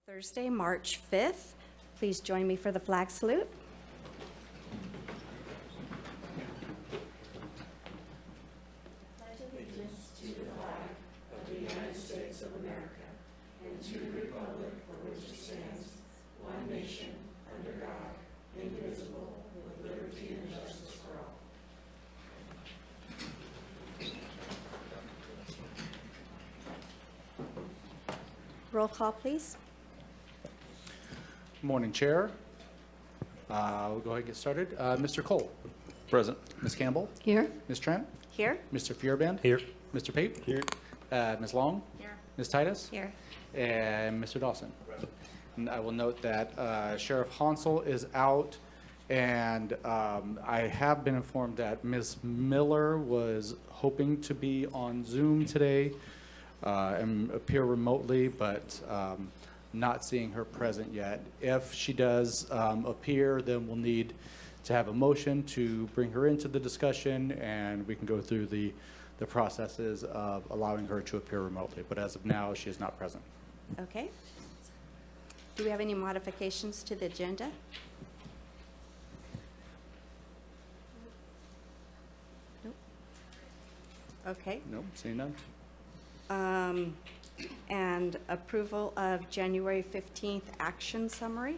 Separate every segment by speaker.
Speaker 1: Thursday, March 5th. Please join me for the flag salute. Roll call, please.
Speaker 2: Morning, Chair. We'll go ahead and get started. Mr. Cole.
Speaker 3: Present.
Speaker 2: Ms. Campbell.
Speaker 1: Here.
Speaker 2: Ms. Trent.
Speaker 1: Here.
Speaker 2: Mr. Feuerband.
Speaker 3: Here.
Speaker 2: Mr. Pape.
Speaker 3: Here.
Speaker 2: Ms. Long.
Speaker 1: Here.
Speaker 2: Ms. Titus.
Speaker 1: Here.
Speaker 2: And Mr. Dawson. And I will note that Sheriff Hansel is out, and I have been informed that Ms. Miller was hoping to be on Zoom today and appear remotely, but not seeing her present yet. If she does appear, then we'll need to have a motion to bring her into the discussion, and we can go through the processes of allowing her to appear remotely. But as of now, she is not present.
Speaker 1: Okay. Do we have any modifications to the agenda? Nope. Okay.
Speaker 2: No, seeing none.
Speaker 1: And approval of January 15th action summary?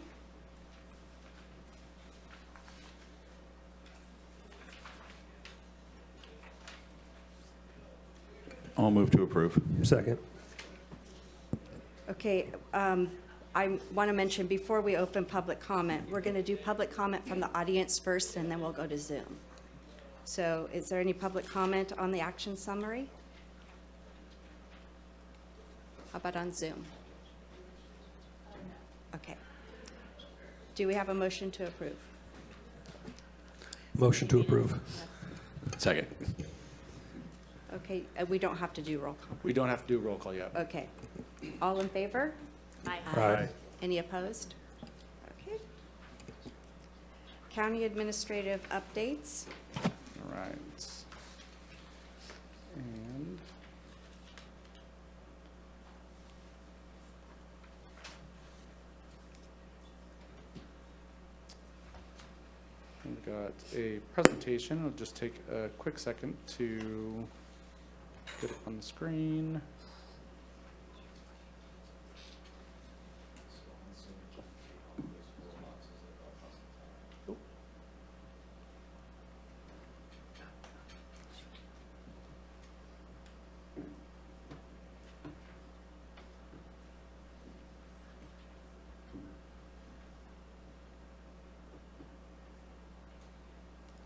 Speaker 3: I'll move to approve.
Speaker 4: Second.
Speaker 1: Okay, I want to mention before we open public comment, we're going to do public comment from the audience first, and then we'll go to Zoom. So is there any public comment on the action summary? How about on Zoom? Okay. Do we have a motion to approve?
Speaker 4: Motion to approve.
Speaker 3: Second.
Speaker 1: Okay, we don't have to do roll call.
Speaker 2: We don't have to do roll call yet.
Speaker 1: Okay. All in favor?
Speaker 4: Aye.
Speaker 1: Any opposed? Okay. County administrative updates.
Speaker 2: All right. And we've got a presentation. I'll just take a quick second to get it on the screen.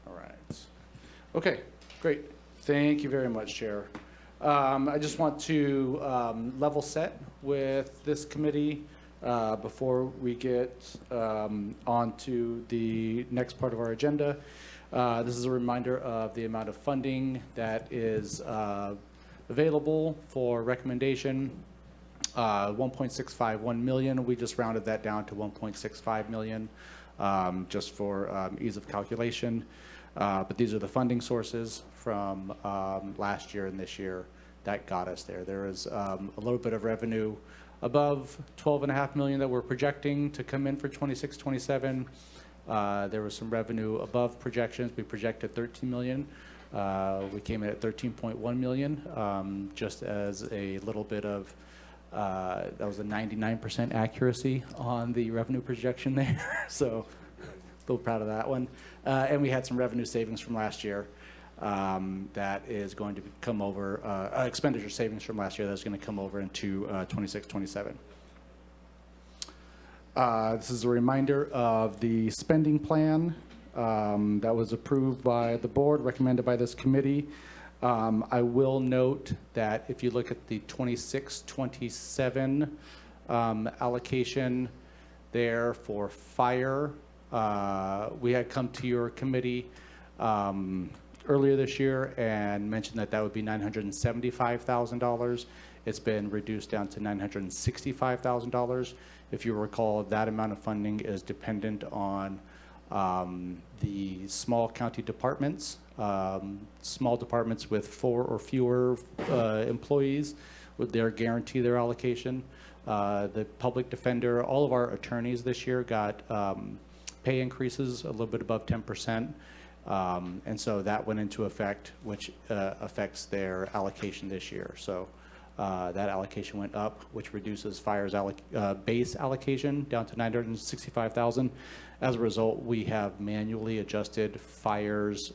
Speaker 2: All right. Okay, great. Thank you very much, Chair. I just want to level set with this committee before we get on to the next part of our agenda. This is a reminder of the amount of funding that is available for recommendation. 1.651 million. We just rounded that down to 1.65 million just for ease of calculation. But these are the funding sources from last year and this year that got us there. There is a little bit of revenue above 12.5 million that we're projecting to come in for 26-27. There was some revenue above projections. We projected 13 million. We came in at 13.1 million, just as a little bit of that was a 99% accuracy on the revenue projection there. So a little proud of that one. And we had some revenue savings from last year that is going to come over, expenditure savings from last year that's going to come over into 26-27. This is a reminder of the spending plan that was approved by the board, recommended by this committee. I will note that if you look at the 26-27 allocation there for fire, we had come to your committee earlier this year and mentioned that that would be $975,000. It's been reduced down to $965,000. If you recall, that amount of funding is dependent on the small county departments, small departments with 4 or fewer employees, would their guarantee their allocation. The public defender, all of our attorneys this year got pay increases a little bit above 10%. And so that went into effect, which affects their allocation this year. So that allocation went up, which reduces fire's base allocation down to $965,000. As a result, we have manually adjusted fire's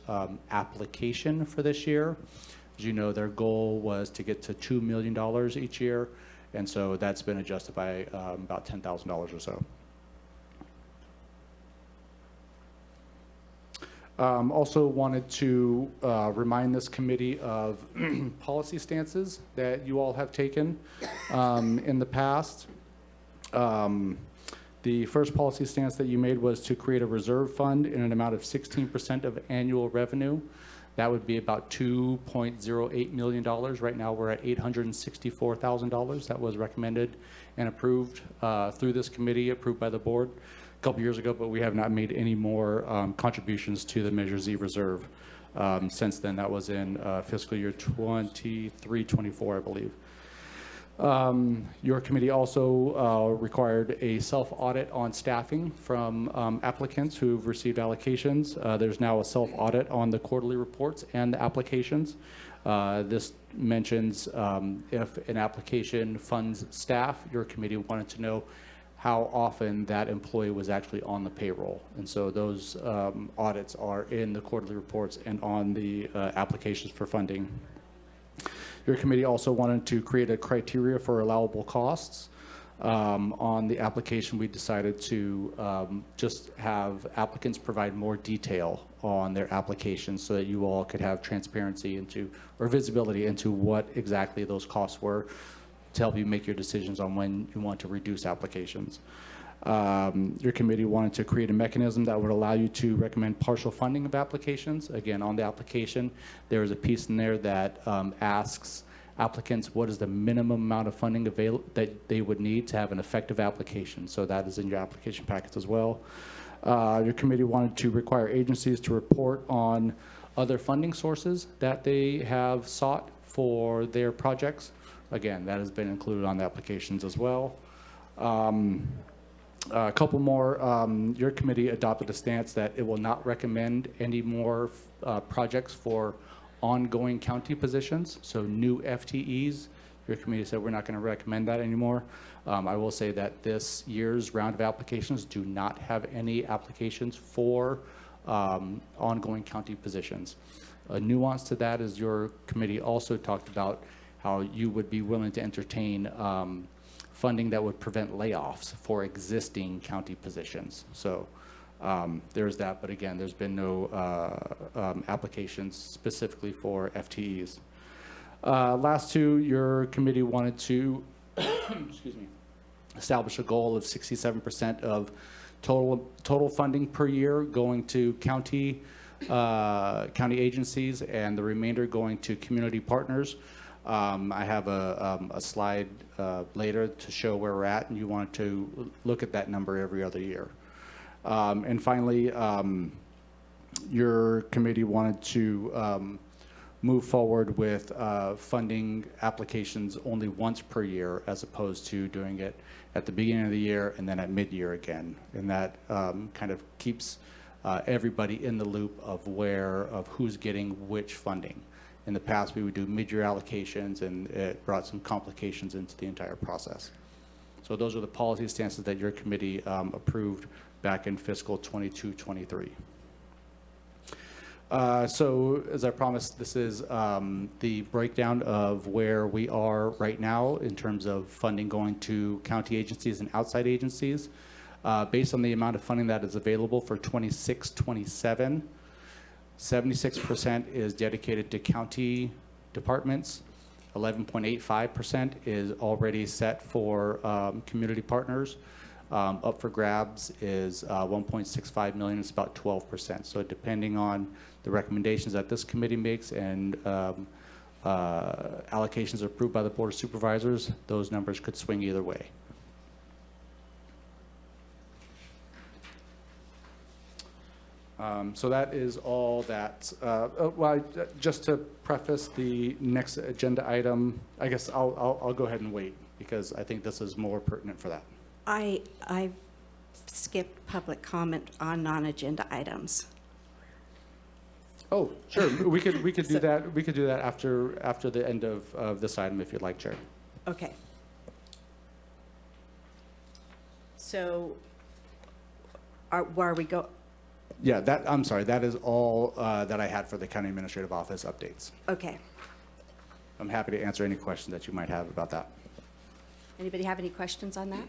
Speaker 2: application for this year. As you know, their goal was to get to $2 million each year, and so that's been adjusted by about $10,000 or so. Also wanted to remind this committee of policy stances that you all have taken in the past. The first policy stance that you made was to create a reserve fund in an amount of 16% of annual revenue. That would be about $2.08 million. Right now, we're at $864,000. That was recommended and approved through this committee, approved by the board a couple years ago, but we have not made any more contributions to the Measure Z reserve since then. That was in fiscal year 23-24, I believe. Your committee also required a self-audit on staffing from applicants who've received allocations. There's now a self-audit on the quarterly reports and the applications. This mentions if an application funds staff, your committee wanted to know how often that employee was actually on the payroll. And so those audits are in the quarterly reports and on the applications for funding. Your committee also wanted to create a criteria for allowable costs. On the application, we decided to just have applicants provide more detail on their applications so that you all could have transparency into, or visibility into what exactly those costs were to help you make your decisions on when you want to reduce applications. Your committee wanted to create a mechanism that would allow you to recommend partial funding of applications. Again, on the application, there is a piece in there that asks applicants what is the minimum amount of funding that they would need to have an effective application. So that is in your application packets as well. Your committee wanted to require agencies to report on other funding sources that they have sought for their projects. Again, that has been included on the applications as well. A couple more. Your committee adopted a stance that it will not recommend any more projects for ongoing county positions, so new FTEs. Your committee said we're not going to recommend that anymore. I will say that this year's round of applications do not have any applications for ongoing county positions. A nuance to that is your committee also talked about how you would be willing to entertain funding that would prevent layoffs for existing county positions. So there's that, but again, there's been no applications specifically for FTEs. Last two, your committee wanted to excuse me, establish a goal of 67% of total funding per year going to county agencies and the remainder going to community partners. I have a slide later to show where we're at, and you want to look at that number every other year. And finally, your committee wanted to move forward with funding applications only once per year, as opposed to doing it at the beginning of the year and then at mid-year again. And that kind of keeps everybody in the loop of who's getting which funding. In the past, we would do mid-year allocations, and it brought some complications into the entire process. So those are the policy stances that your committee approved back in fiscal 22-23. So as I promised, this is the breakdown of where we are right now in terms of funding going to county agencies and outside agencies. Based on the amount of funding that is available for 26-27, 76% is dedicated to county departments. 11.85% is already set for community partners. Up for grabs is 1.65 million. It's about 12%. So depending on the recommendations that this committee makes and allocations approved by the Board of Supervisors, those numbers could swing either way. So that is all that. Just to preface the next agenda item, I guess I'll go ahead and wait because I think this is more pertinent for that.
Speaker 1: I skipped public comment on non-agenda items.
Speaker 2: Oh, sure, we could do that, we could do that after the end of this item if you'd like, Chair.
Speaker 1: Okay. So, where we go,
Speaker 2: Yeah, I'm sorry, that is all that I had for the County Administrative Office updates.
Speaker 1: okay.
Speaker 2: I'm happy to answer any questions that you might have about that.
Speaker 1: Anybody have any questions on that?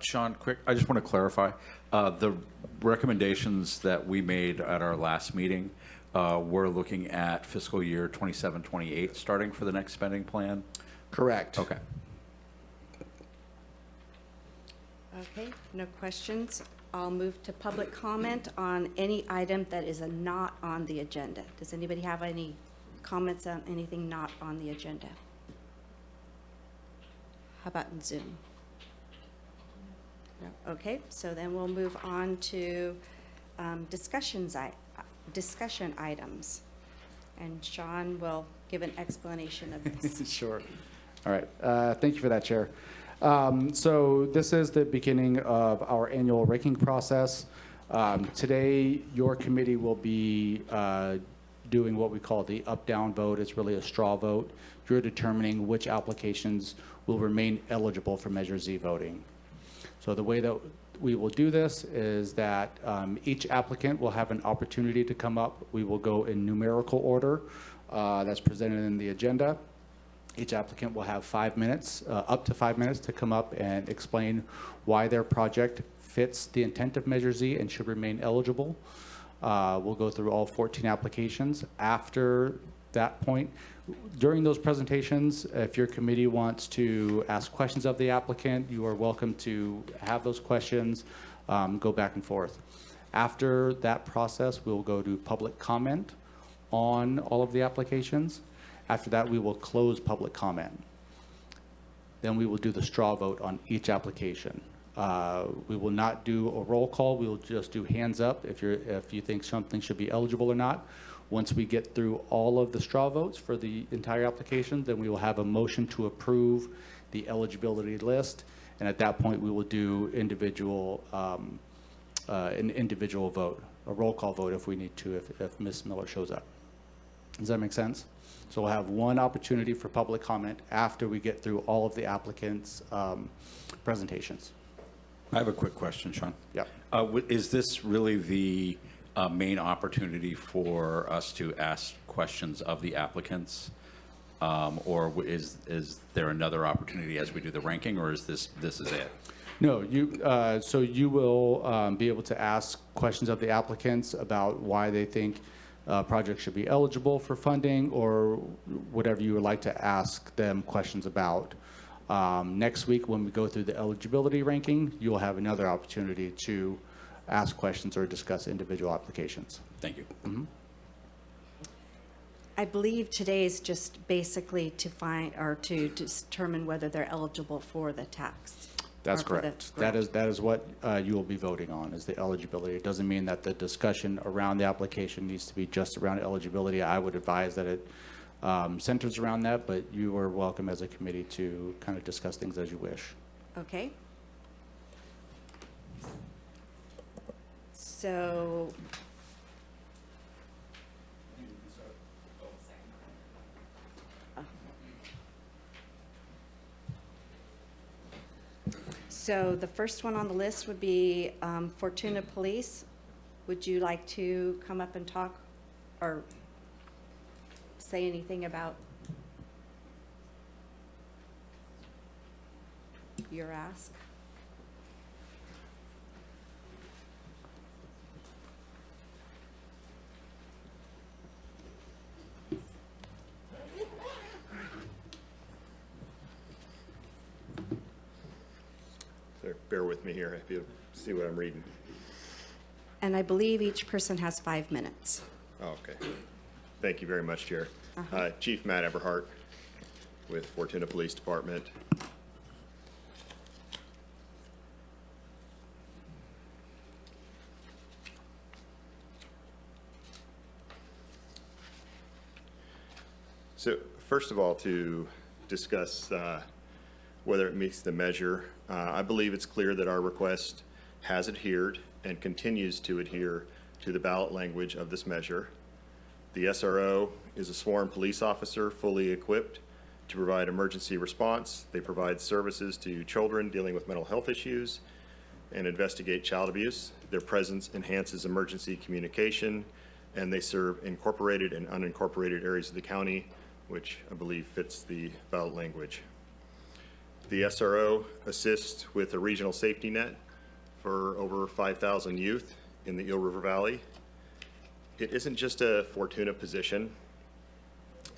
Speaker 3: Sean, quick, I just want to clarify. The recommendations that we made at our last meeting, we're looking at fiscal year 27, 28 starting for the next spending plan?
Speaker 2: Correct.
Speaker 3: Okay.
Speaker 1: Okay, no questions. I'll move to public comment on any item that is not on the agenda. Does anybody have any comments on anything not on the agenda? How about in Zoom? No? Okay, so then we'll move on to discussion items. And Sean will give an explanation of this.
Speaker 2: Sure. All right. Thank you for that, Chair. So this is the beginning of our annual ranking process. Today, your committee will be doing what we call the up-down vote. It's really a straw vote. You're determining which applications will remain eligible for Measure Z voting. So the way that we will do this is that each applicant will have an opportunity to come up. We will go in numerical order that's presented in the agenda. Each applicant will have 5 minutes, up to 5 minutes, to come up and explain why their project fits the intent of Measure Z and should remain eligible. We'll go through all 14 applications. After that point, during those presentations, if your committee wants to ask questions of the applicant, you are welcome to have those questions, go back and forth. After that process, we'll go to public comment on all of the applications. After that, we will close public comment. Then we will do the straw vote on each application. We will not do a roll call. We will just do hands up if you think something should be eligible or not. Once we get through all of the straw votes for the entire application, then we will have a motion to approve the eligibility list. And at that point, we will do an individual vote, a roll call vote if we need to, if Ms. Miller shows up. Does that make sense? So we'll have one opportunity for public comment after we get through all of the applicants' presentations.
Speaker 3: I have a quick question, Sean.
Speaker 2: Yeah.
Speaker 3: Is this really the main opportunity for us to ask questions of the applicants? Or is there another opportunity as we do the ranking, or is this is it?
Speaker 2: No, so you will be able to ask questions of the applicants about why they think projects should be eligible for funding, or whatever you would like to ask them questions about. Next week, when we go through the eligibility ranking, you'll have another opportunity to ask questions or discuss individual applications.
Speaker 3: Thank you.
Speaker 2: Mm-hmm.
Speaker 1: I believe today is just basically to find, or to determine whether they're eligible for the tax.
Speaker 2: That's
Speaker 1: or for the
Speaker 2: correct.
Speaker 1: grant.
Speaker 2: That is what you will be voting on, is the eligibility. It doesn't mean that the discussion around the application needs to be just around eligibility. I would advise that it centers around that, but you are welcome as a committee to kind of discuss things as you wish.
Speaker 1: Okay. So, so the first one on the list would be Fortuna Police. Would you like to come up and talk or say anything about your ask?
Speaker 5: So bear with me here if you see what I'm reading.
Speaker 1: And I believe each person has 5 minutes.
Speaker 5: Oh, okay. Thank you very much, Chair. Chief Matt Everhart with Fortuna Police Department. So first of all, to discuss whether it meets the measure. I believe it's clear that our request has adhered and continues to adhere to the ballot language of this measure. The SRO is a sworn police officer fully equipped to provide emergency response. They provide services to children dealing with mental health issues and investigate child abuse. Their presence enhances emergency communication, and they serve incorporated and unincorporated areas of the county, which I believe fits the ballot language. The SRO assists with a regional safety net for over 5,000 youth in the Eel River Valley. It isn't just a Fortuna position.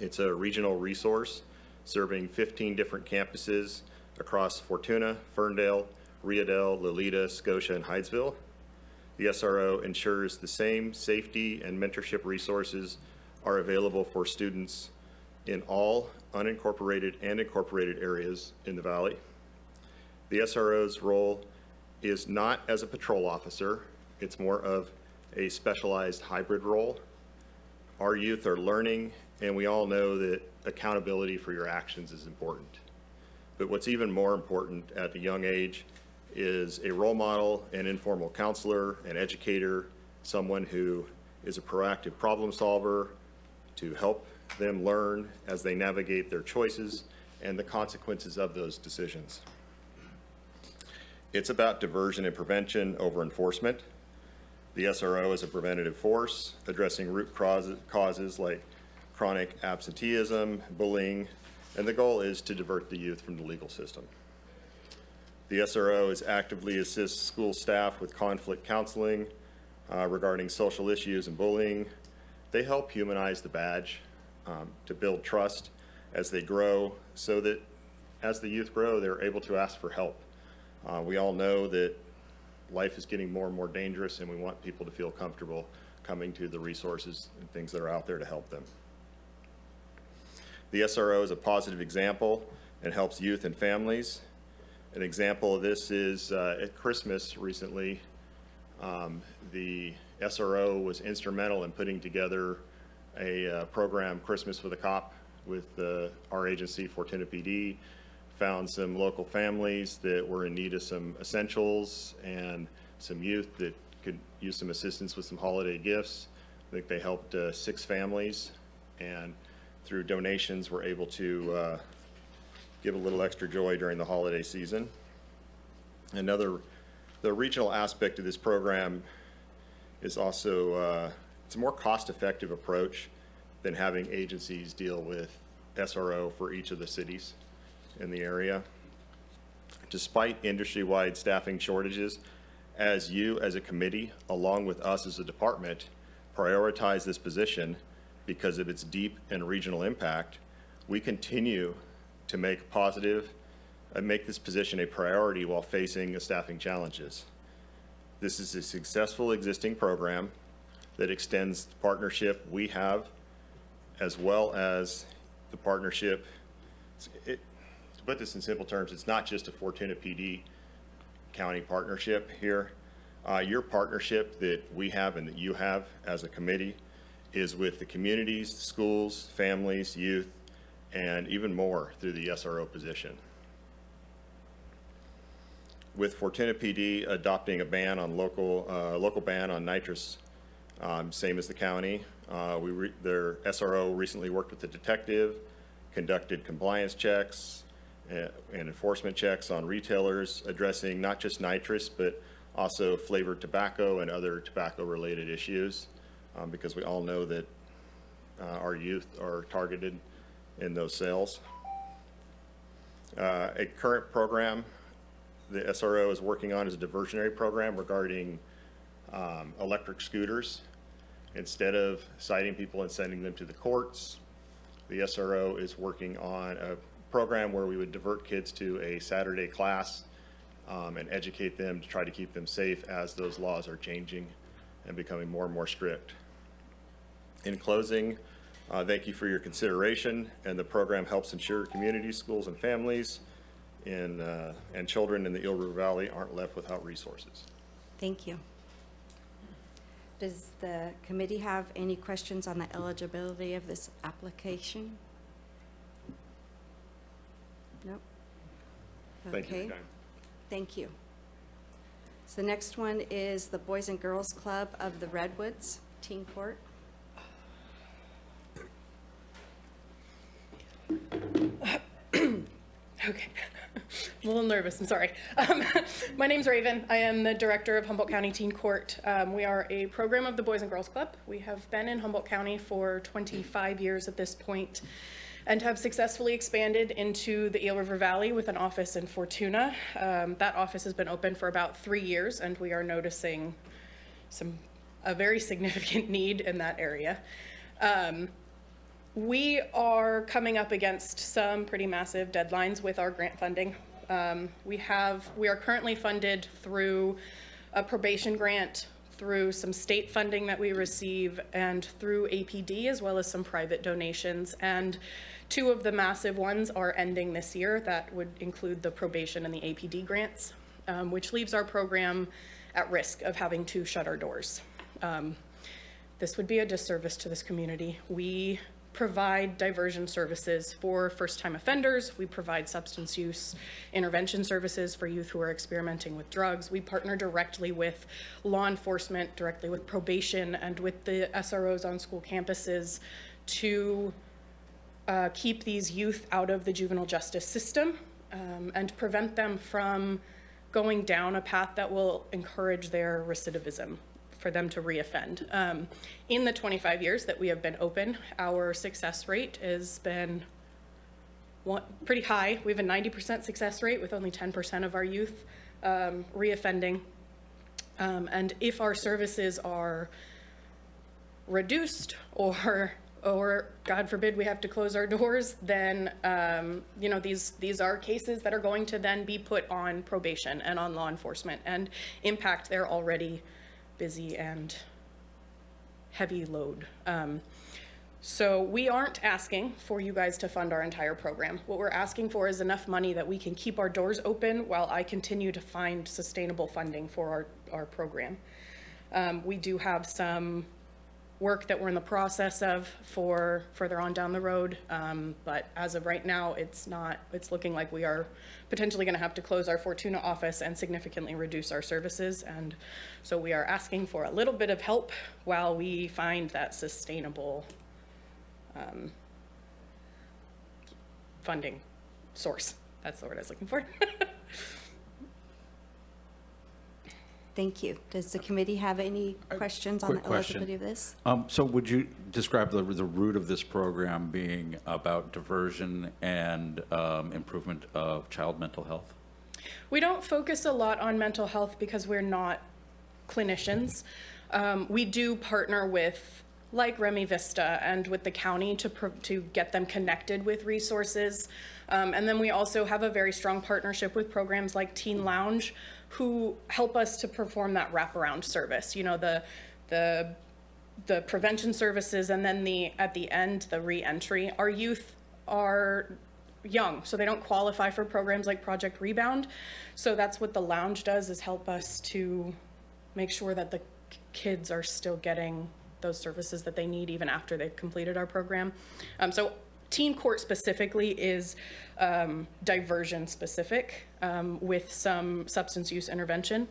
Speaker 5: It's a regional resource serving 15 different campuses across Fortuna, Ferndale, Riadell, Lolita, Scotia, and Hydesville. The SRO ensures the same safety and mentorship resources are available for students in all unincorporated and incorporated areas in the valley. The SRO's role is not as a patrol officer. It's more of a specialized hybrid role. Our youth are learning, and we all know that accountability for your actions is important. But what's even more important at a young age is a role model, an informal counselor, an educator, someone who is a proactive problem solver to help them learn as they navigate their choices and the consequences of those decisions. It's about diversion and prevention over enforcement. The SRO is a preventative force addressing root causes like chronic absenteeism, bullying, and the goal is to divert the youth from the legal system. The SRO is actively assists school staff with conflict counseling regarding social issues and bullying. They help humanize the badge to build trust as they grow, so that as the youth grow, they're able to ask for help. We all know that life is getting more and more dangerous, and we want people to feel comfortable coming to the resources and things that are out there to help them. The SRO is a positive example and helps youth and families. An example of this is at Christmas recently, the SRO was instrumental in putting together a program, Christmas with a Cop, with our agency, Fortuna PD, found some local families that were in need of some essentials and some youth that could use some assistance with some holiday gifts. I think they helped 6 families, and through donations were able to give a little extra joy during the holiday season. The regional aspect of this program is also, it's a more cost-effective approach than having agencies deal with SRO for each of the cities in the area. Despite industry-wide staffing shortages, as you as a committee, along with us as a department, prioritize this position because of its deep and regional impact, we continue to make this position a priority while facing staffing challenges. This is a successful existing program that extends the partnership we have, as well as the partnership. To put this in simple terms, it's not just a Fortuna PD county partnership here. Your partnership that we have and that you have as a committee is with the communities, schools, families, youth, and even more through the SRO position. With Fortuna PD adopting a ban on local ban on nitrous, same as the county, their SRO recently worked with the detective, conducted compliance checks and enforcement checks on retailers addressing not just nitrous, but also flavored tobacco and other tobacco-related issues, because we all know that our youth are targeted in those sales. A current program the SRO is working on is a diversionary program regarding electric scooters. Instead of citing people and sending them to the courts, the SRO is working on a program where we would divert kids to a Saturday class and educate them to try to keep them safe as those laws are changing and becoming more and more strict. In closing, thank you for your consideration, and the program helps ensure communities, schools, and families and children in the Eel River Valley aren't left without resources.
Speaker 1: Thank you. Does the committee have any questions on the eligibility of this application? Nope.
Speaker 5: Thank you for
Speaker 1: Okay.
Speaker 5: your time.
Speaker 1: Thank you. So the next one is the Boys and Girls Club of the Redwoods, Teen Court.
Speaker 6: Okay. I'm a little nervous, I'm sorry. My name's Raven. I am the director of Humboldt County Teen Court. We are a program of the Boys and Girls Club. We have been in Humboldt County for 25 years at this point and have successfully expanded into the Eel River Valley with an office in Fortuna. That office has been open for about 3 years, and we are noticing a very significant need in that area. We are coming up against some pretty massive deadlines with our grant funding. We are currently funded through a probation grant, through some state funding that we receive, and through APD, as well as some private donations. And 2 of the massive ones are ending this year. That would include the probation and the APD grants, which leaves our program at risk of having to shut our doors. This would be a disservice to this community. We provide diversion services for first-time offenders. We provide substance use intervention services for youth who are experimenting with drugs. We partner directly with law enforcement, directly with probation, and with the SROs on school campuses to keep these youth out of the juvenile justice system and prevent them from going down a path that will encourage their recidivism, for them to reoffend. In the 25 years that we have been open, our success rate has been pretty high. We have a 90% success rate with only 10% of our youth reoffending. And if our services are reduced or God forbid we have to close our doors, then these are cases that are going to then be put on probation and on law enforcement and impact their already busy and heavy load. So we aren't asking for you guys to fund our entire program. What we're asking for is enough money that we can keep our doors open while I continue to find sustainable funding for our program. We do have some work that we're in the process of for further on down the road, but as of right now, it's looking like we are potentially going to have to close our Fortuna office and significantly reduce our services, and so we are asking for a little bit of help while we find that sustainable funding source. That's the word I was looking for.
Speaker 1: Thank you. Does the committee have any questions on the
Speaker 3: Quick question.
Speaker 1: eligibility of this?
Speaker 3: So would you describe the root of this program being about diversion and improvement of child mental health?
Speaker 6: We don't focus a lot on mental health because we're not clinicians. We do partner with like Remy Vista and with the county to get them connected with resources. And then we also have a very strong partnership with programs like Teen Lounge, who help us to perform that wraparound service. You know, the prevention services, and then at the end, the re-entry. Our youth are young, so they don't qualify for programs like Project Rebound. So that's what the lounge does, is help us to make sure that the kids are still getting those services that they need even after they've completed our program. So Teen Court specifically is diversion specific with some substance use intervention.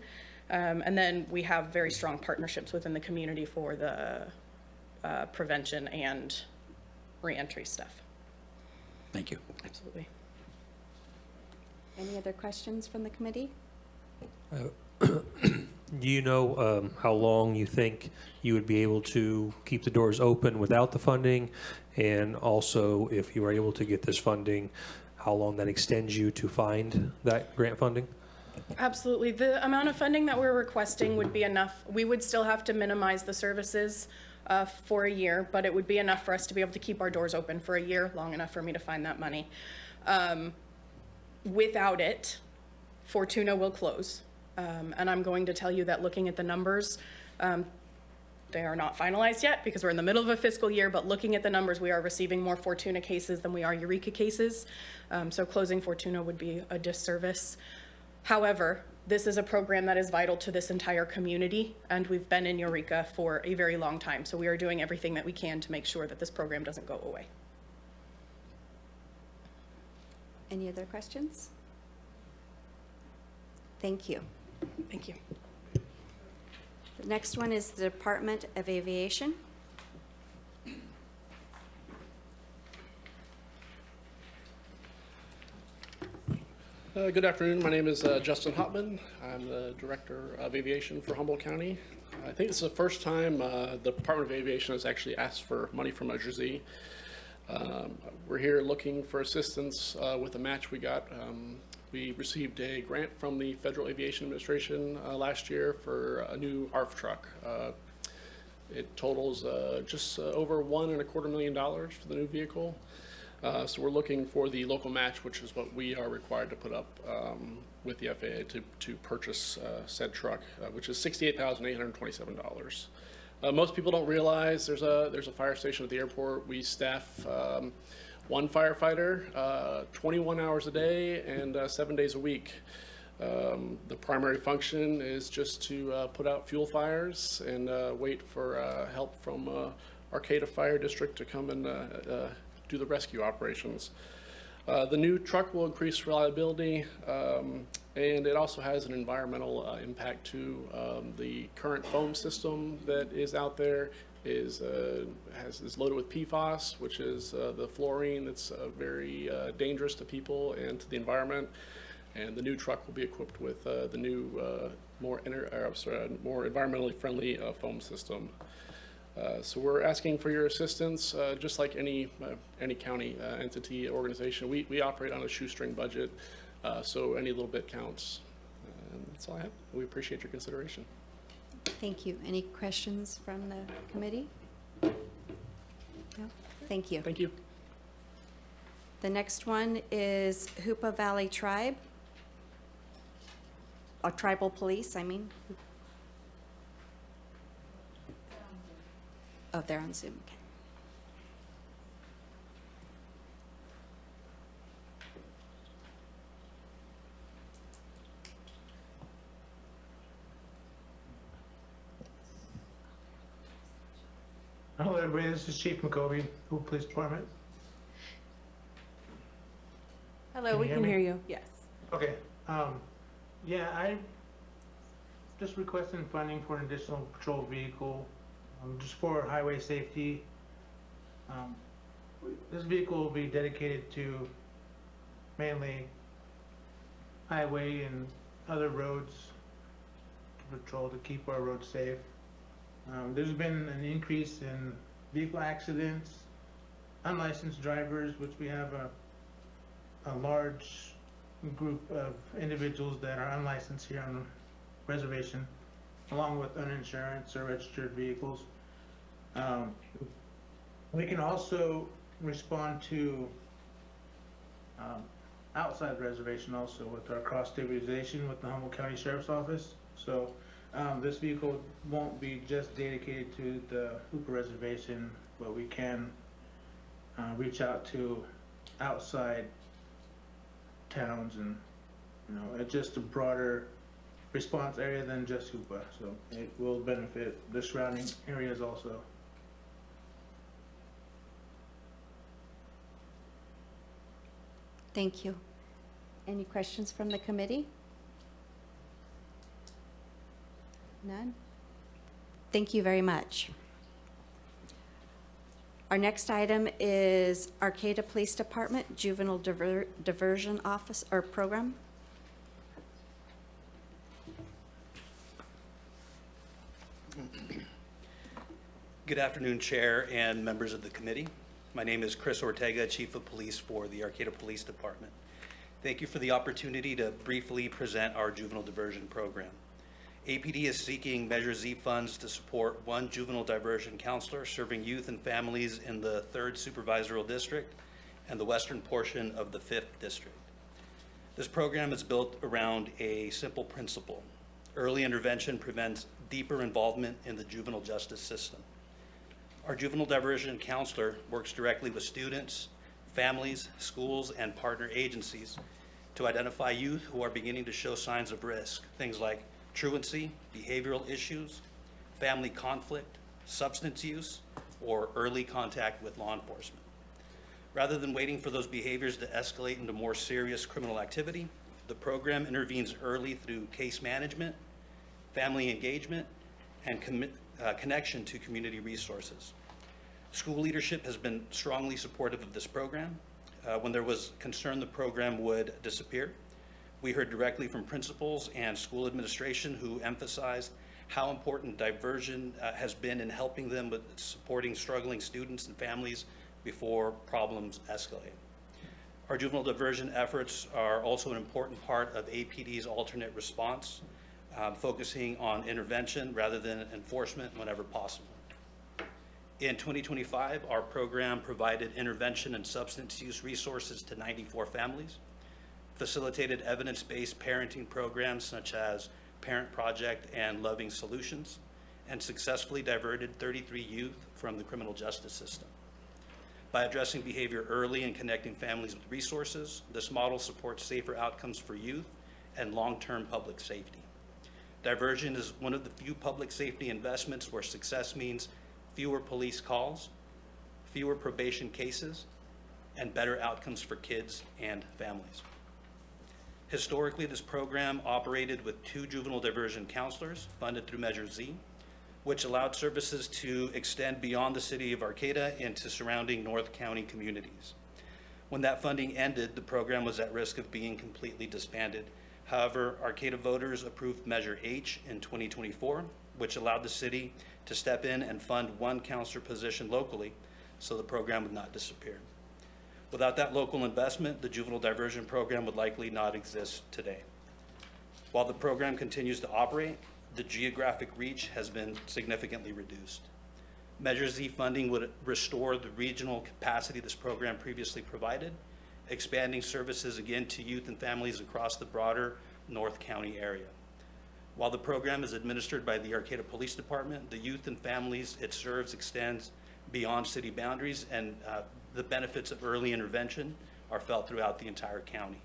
Speaker 6: And then we have very strong partnerships within the community for the prevention and reentry stuff.
Speaker 3: Thank you.
Speaker 6: Absolutely.
Speaker 1: Any other questions from the committee?
Speaker 4: Do you know how long you think you would be able to keep the doors open without the funding? And also, if you are able to get this funding, how long that extends you to find that grant funding?
Speaker 6: Absolutely. The amount of funding that we're requesting would be enough. We would still have to minimize the services for a year, but it would be enough for us to be able to keep our doors open for a year, long enough for me to find that money. Without it, Fortuna will close. And I'm going to tell you that looking at the numbers, they are not finalized yet because we're in the middle of a fiscal year, but looking at the numbers, we are receiving more Fortuna cases than we are Eureka cases. So closing Fortuna would be a disservice. However, this is a program that is vital to this entire community, and we've been in Eureka for a very long time. So we are doing everything that we can to make sure that this program doesn't go away.
Speaker 1: Any other questions? Thank you.
Speaker 6: Thank you.
Speaker 1: The next one is the Department of Aviation.
Speaker 7: Good afternoon. My name is Justin Hopman. I'm the Director of Aviation for Humboldt County. I think it's the first time the Department of Aviation has actually asked for money from Measure Z. We're here looking for assistance with a match we got. We received a grant from the Federal Aviation Administration last year for a new ARF truck. It totals just over $1.25 million for the new vehicle. So we're looking for the local match, which is what we are required to put up with the FAA to purchase said truck, which is $68,827. Most people don't realize there's a fire station at the airport. We staff one firefighter 21 hours a day and 7 days a week. The primary function is just to put out fuel fires and wait for help from Arcata Fire District to come and do the rescue operations. The new truck will increase reliability, and it also has an environmental impact to the current foam system that is out there is loaded with PFAS, which is the fluorine that's very dangerous to people and to the environment. And the new truck will be equipped with the new, more environmentally friendly foam system. So we're asking for your assistance, just like any county entity organization. We operate on a shoestring budget, so any little bit counts. And that's all I have. We appreciate your consideration.
Speaker 1: Thank you. Any questions from the committee? No? Thank you.
Speaker 7: Thank you.
Speaker 1: The next one is Hoopa Valley Tribe, or Tribal Police, I mean. Oh, they're on Zoom, okay.
Speaker 8: Hello, everybody. This is Chief McCovey, Humboldt Police Department.
Speaker 1: Hello, we
Speaker 8: you hear
Speaker 1: can
Speaker 8: me?
Speaker 1: hear you. Yes.
Speaker 8: Okay. Yeah, I just requesting funding for an additional patrol vehicle, just for highway safety. This vehicle will be dedicated to mainly highway and other roads to patrol to keep our roads safe. There's been an increase in vehicle accidents, unlicensed drivers, which we have a large group of individuals that are unlicensed here on the reservation, along with uninsurance or registered vehicles. We can also respond to outside the reservation also with our cross stabilization with the Humboldt County Sheriff's Office. So this vehicle won't be just dedicated to the Hoopa Reservation, but we can reach out to outside towns and, it's just a broader response area than just Hoopa. So it will benefit the surrounding areas also.
Speaker 1: Thank you. Any questions from the committee? None? Thank you very much. Our next item is Arcata Police Department Juvenile Diversion Office or Program.
Speaker 9: Good afternoon, Chair and members of the committee. My name is Chris Ortega, Chief of Police for the Arcata Police Department. Thank you for the opportunity to briefly present our juvenile diversion program. APD is seeking Measure Z funds to support one juvenile diversion counselor serving youth and families in the 3rd Supervisory District and the western portion of the 5th District. This program is built around a simple principle. Early intervention prevents deeper involvement in the juvenile justice system. Our juvenile diversion counselor works directly with students, families, schools, and partner agencies to identify youth who are beginning to show signs of risk, things like truancy, behavioral issues, family conflict, substance use, or early contact with law enforcement. Rather than waiting for those behaviors to escalate into more serious criminal activity, the program intervenes early through case management, family engagement, and connection to community resources. School leadership has been strongly supportive of this program. When there was concern the program would disappear, we heard directly from principals and school administration who emphasized how important diversion has been in helping them with supporting struggling students and families before problems escalate. Our juvenile diversion efforts are also an important part of APD's alternate response, focusing on intervention rather than enforcement whenever possible. In 2025, our program provided intervention and substance use resources to 94 families, facilitated evidence-based parenting programs such as Parent Project and Loving Solutions, and successfully diverted 33 youth from the criminal justice system. By addressing behavior early and connecting families with resources, this model supports safer outcomes for youth and long-term public safety. Diversion is one of the few public safety investments where success means fewer police calls, fewer probation cases, and better outcomes for kids and families. Historically, this program operated with 2 juvenile diversion counselors funded through Measure Z, which allowed services to extend beyond the city of Arcata into surrounding North County communities. When that funding ended, the program was at risk of being completely disbanded. However, Arcata voters approved Measure H in 2024, which allowed the city to step in and fund 1 counselor position locally so the program would not disappear. Without that local investment, the juvenile diversion program would likely not exist today. While the program continues to operate, the geographic reach has been significantly reduced. Measure Z funding would restore the regional capacity this program previously provided, expanding services again to youth and families across the broader North County area. While the program is administered by the Arcata Police Department, the youth and families it serves extends beyond city boundaries, and the benefits of early intervention are felt throughout the entire county.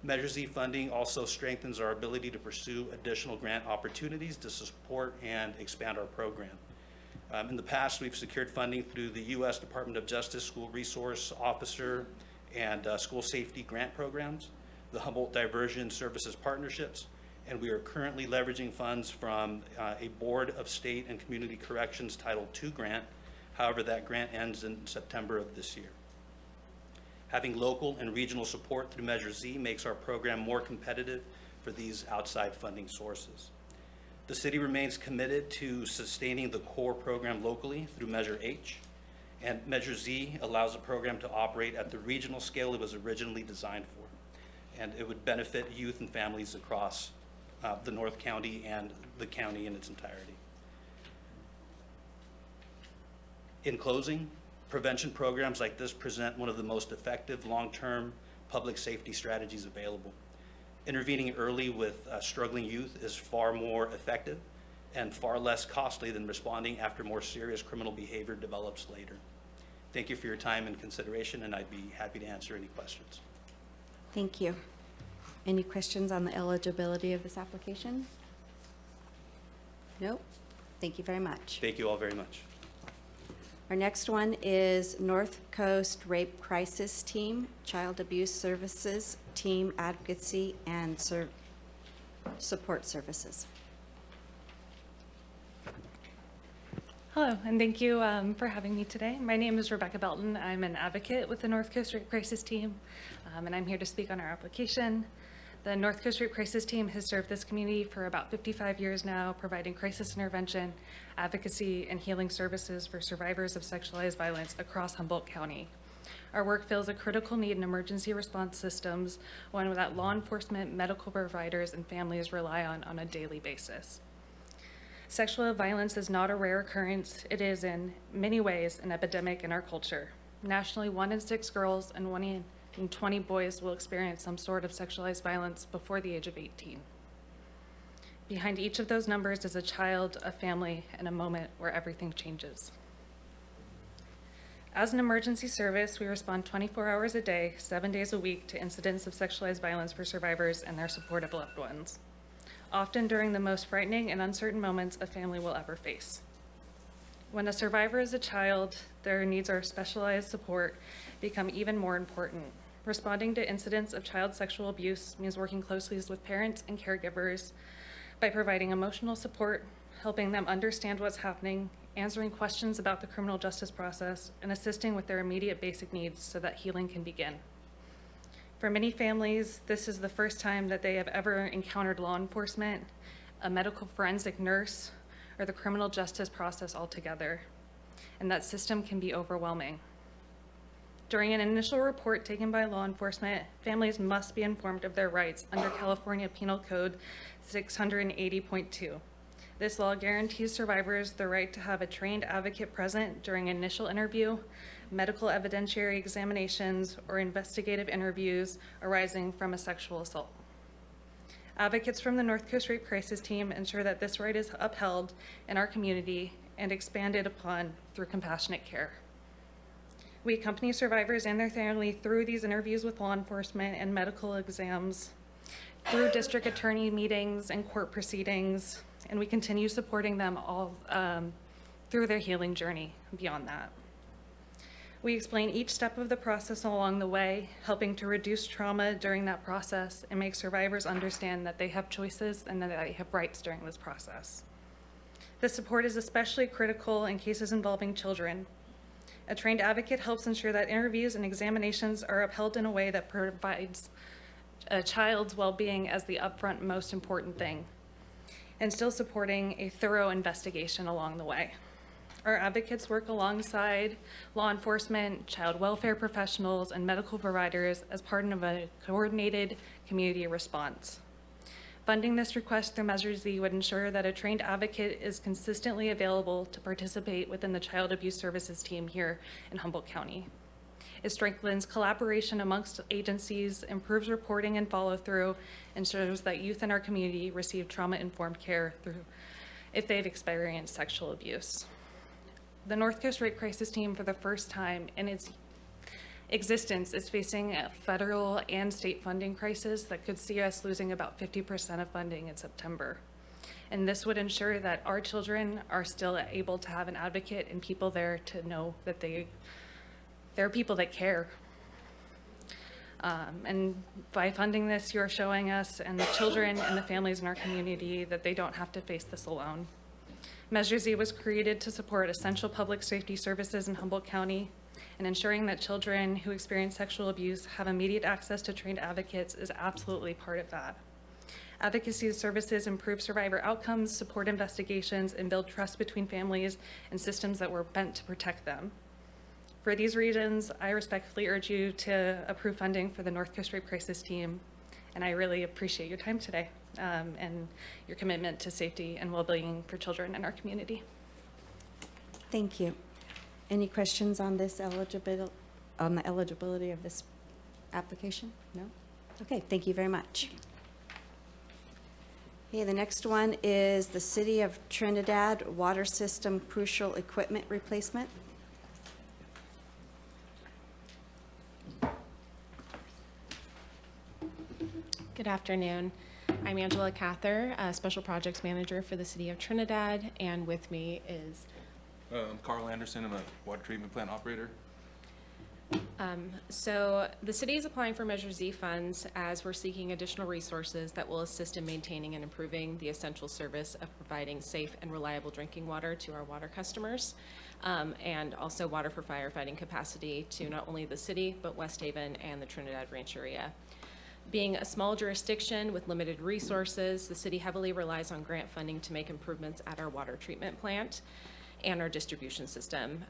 Speaker 9: Measure Z funding also strengthens our ability to pursue additional grant opportunities to support and expand our program. In the past, we've secured funding through the U.S. Department of Justice School Resource Officer and School Safety Grant Programs, the Humboldt Diversion Services Partnerships, and we are currently leveraging funds from a Board of State and Community Corrections Title II grant. However, that grant ends in September of this year. Having local and regional support through Measure Z makes our program more competitive for these outside funding sources. The city remains committed to sustaining the core program locally through Measure H, and Measure Z allows the program to operate at the regional scale it was originally designed for, and it would benefit youth and families across the North County and the county in its entirety. In closing, prevention programs like this present one of the most effective long-term public safety strategies available. Intervening early with struggling youth is far more effective and far less costly than responding after more serious criminal behavior develops later. Thank you for your time and consideration, and I'd be happy to answer any questions.
Speaker 1: Thank you. Any questions on the eligibility of this application? Nope. Thank you very much.
Speaker 9: Thank you all very much.
Speaker 1: Our next one is North Coast Rape Crisis Team, Child Abuse Services, Team Advocacy, and Support Services.
Speaker 10: Hello, and thank you for having me today. My name is Rebecca Belton. I'm an advocate with the North Coast Rape Crisis Team, and I'm here to speak on our application. The North Coast Rape Crisis Team has served this community for about 55 years now, providing crisis intervention, advocacy, and healing services for survivors of sexualized violence across Humboldt County. Our work fills a critical need in emergency response systems, one that law enforcement, medical providers, and families rely on a daily basis. Sexual violence is not a rare occurrence. It is in many ways an epidemic in our culture. Nationally, 1 in 6 girls and 1 in 20 boys will experience some sort of sexualized violence before the age of 18. Behind each of those numbers is a child, a family, and a moment where everything changes. As an emergency service, we respond 24 hours a day, 7 days a week to incidents of sexualized violence for survivors and their supportive loved ones, often during the most frightening and uncertain moments a family will ever face. When a survivor is a child, their needs of specialized support become even more important. Responding to incidents of child sexual abuse means working closely with parents and caregivers by providing emotional support, helping them understand what's happening, answering questions about the criminal justice process, and assisting with their immediate basic needs so that healing can begin. For many families, this is the first time that they have ever encountered law enforcement, a medical forensic nurse, or the criminal justice process altogether, and that system can be overwhelming. During an initial report taken by law enforcement, families must be informed of their rights under California Penal Code 680.2. This law guarantees survivors the right to have a trained advocate present during initial interview, medical evidentiary examinations, or investigative interviews arising from a sexual assault. Advocates from the North Coast Rape Crisis Team ensure that this right is upheld in our community and expanded upon through compassionate care. We accompany survivors and their family through these interviews with law enforcement and medical exams, through district attorney meetings and court proceedings, and we continue supporting them all through their healing journey beyond that. We explain each step of the process along the way, helping to reduce trauma during that process and make survivors understand that they have choices and that they have rights during this process. This support is especially critical in cases involving children. A trained advocate helps ensure that interviews and examinations are upheld in a way that provides a child's well-being as the upfront most important thing, and still supporting a thorough investigation along the way. Our advocates work alongside law enforcement, child welfare professionals, and medical providers as part of a coordinated community response. Funding this request through Measure Z would ensure that a trained advocate is consistently available to participate within the child abuse services team here in Humboldt County. It strengthens collaboration amongst agencies, improves reporting and follow-through, and ensures that youth in our community receive trauma-informed care if they've experienced sexual abuse. The North Coast Rape Crisis Team, for the first time in its existence, is facing a federal and state funding crisis that could see us losing about 50% of funding in September. And this would ensure that our children are still able to have an advocate and people there to know that there are people that care. And by funding this, you're showing us and the children and the families in our community that they don't have to face this alone. Measure Z was created to support essential public safety services in Humboldt County, and ensuring that children who experience sexual abuse have immediate access to trained advocates is absolutely part of that. Advocacy services improve survivor outcomes, support investigations, and build trust between families and systems that were meant to protect them. For these reasons, I respectfully urge you to approve funding for the North Coast Rape Crisis Team, and I really appreciate your time today and your commitment to safety and well-being for children in our community.
Speaker 1: Thank you. Any questions on this eligibility of this application? No? Okay, thank you very much. Okay, the next one is the City of Trinidad Water System Crucial Equipment Replacement.
Speaker 11: Good afternoon. I'm Angela Cather, Special Projects Manager for the City of Trinidad, and with me is
Speaker 12: I'm Carl Anderson. I'm a water treatment plant operator.
Speaker 11: So the city is applying for Measure Z funds as we're seeking additional resources that will assist in maintaining and improving the essential service of providing safe and reliable drinking water to our water customers, and also water for firefighting capacity to not only the city, but West Haven and the Trinidad Rancheria. Being a small jurisdiction with limited resources, the city heavily relies on grant funding to make improvements at our water treatment plant and our distribution system,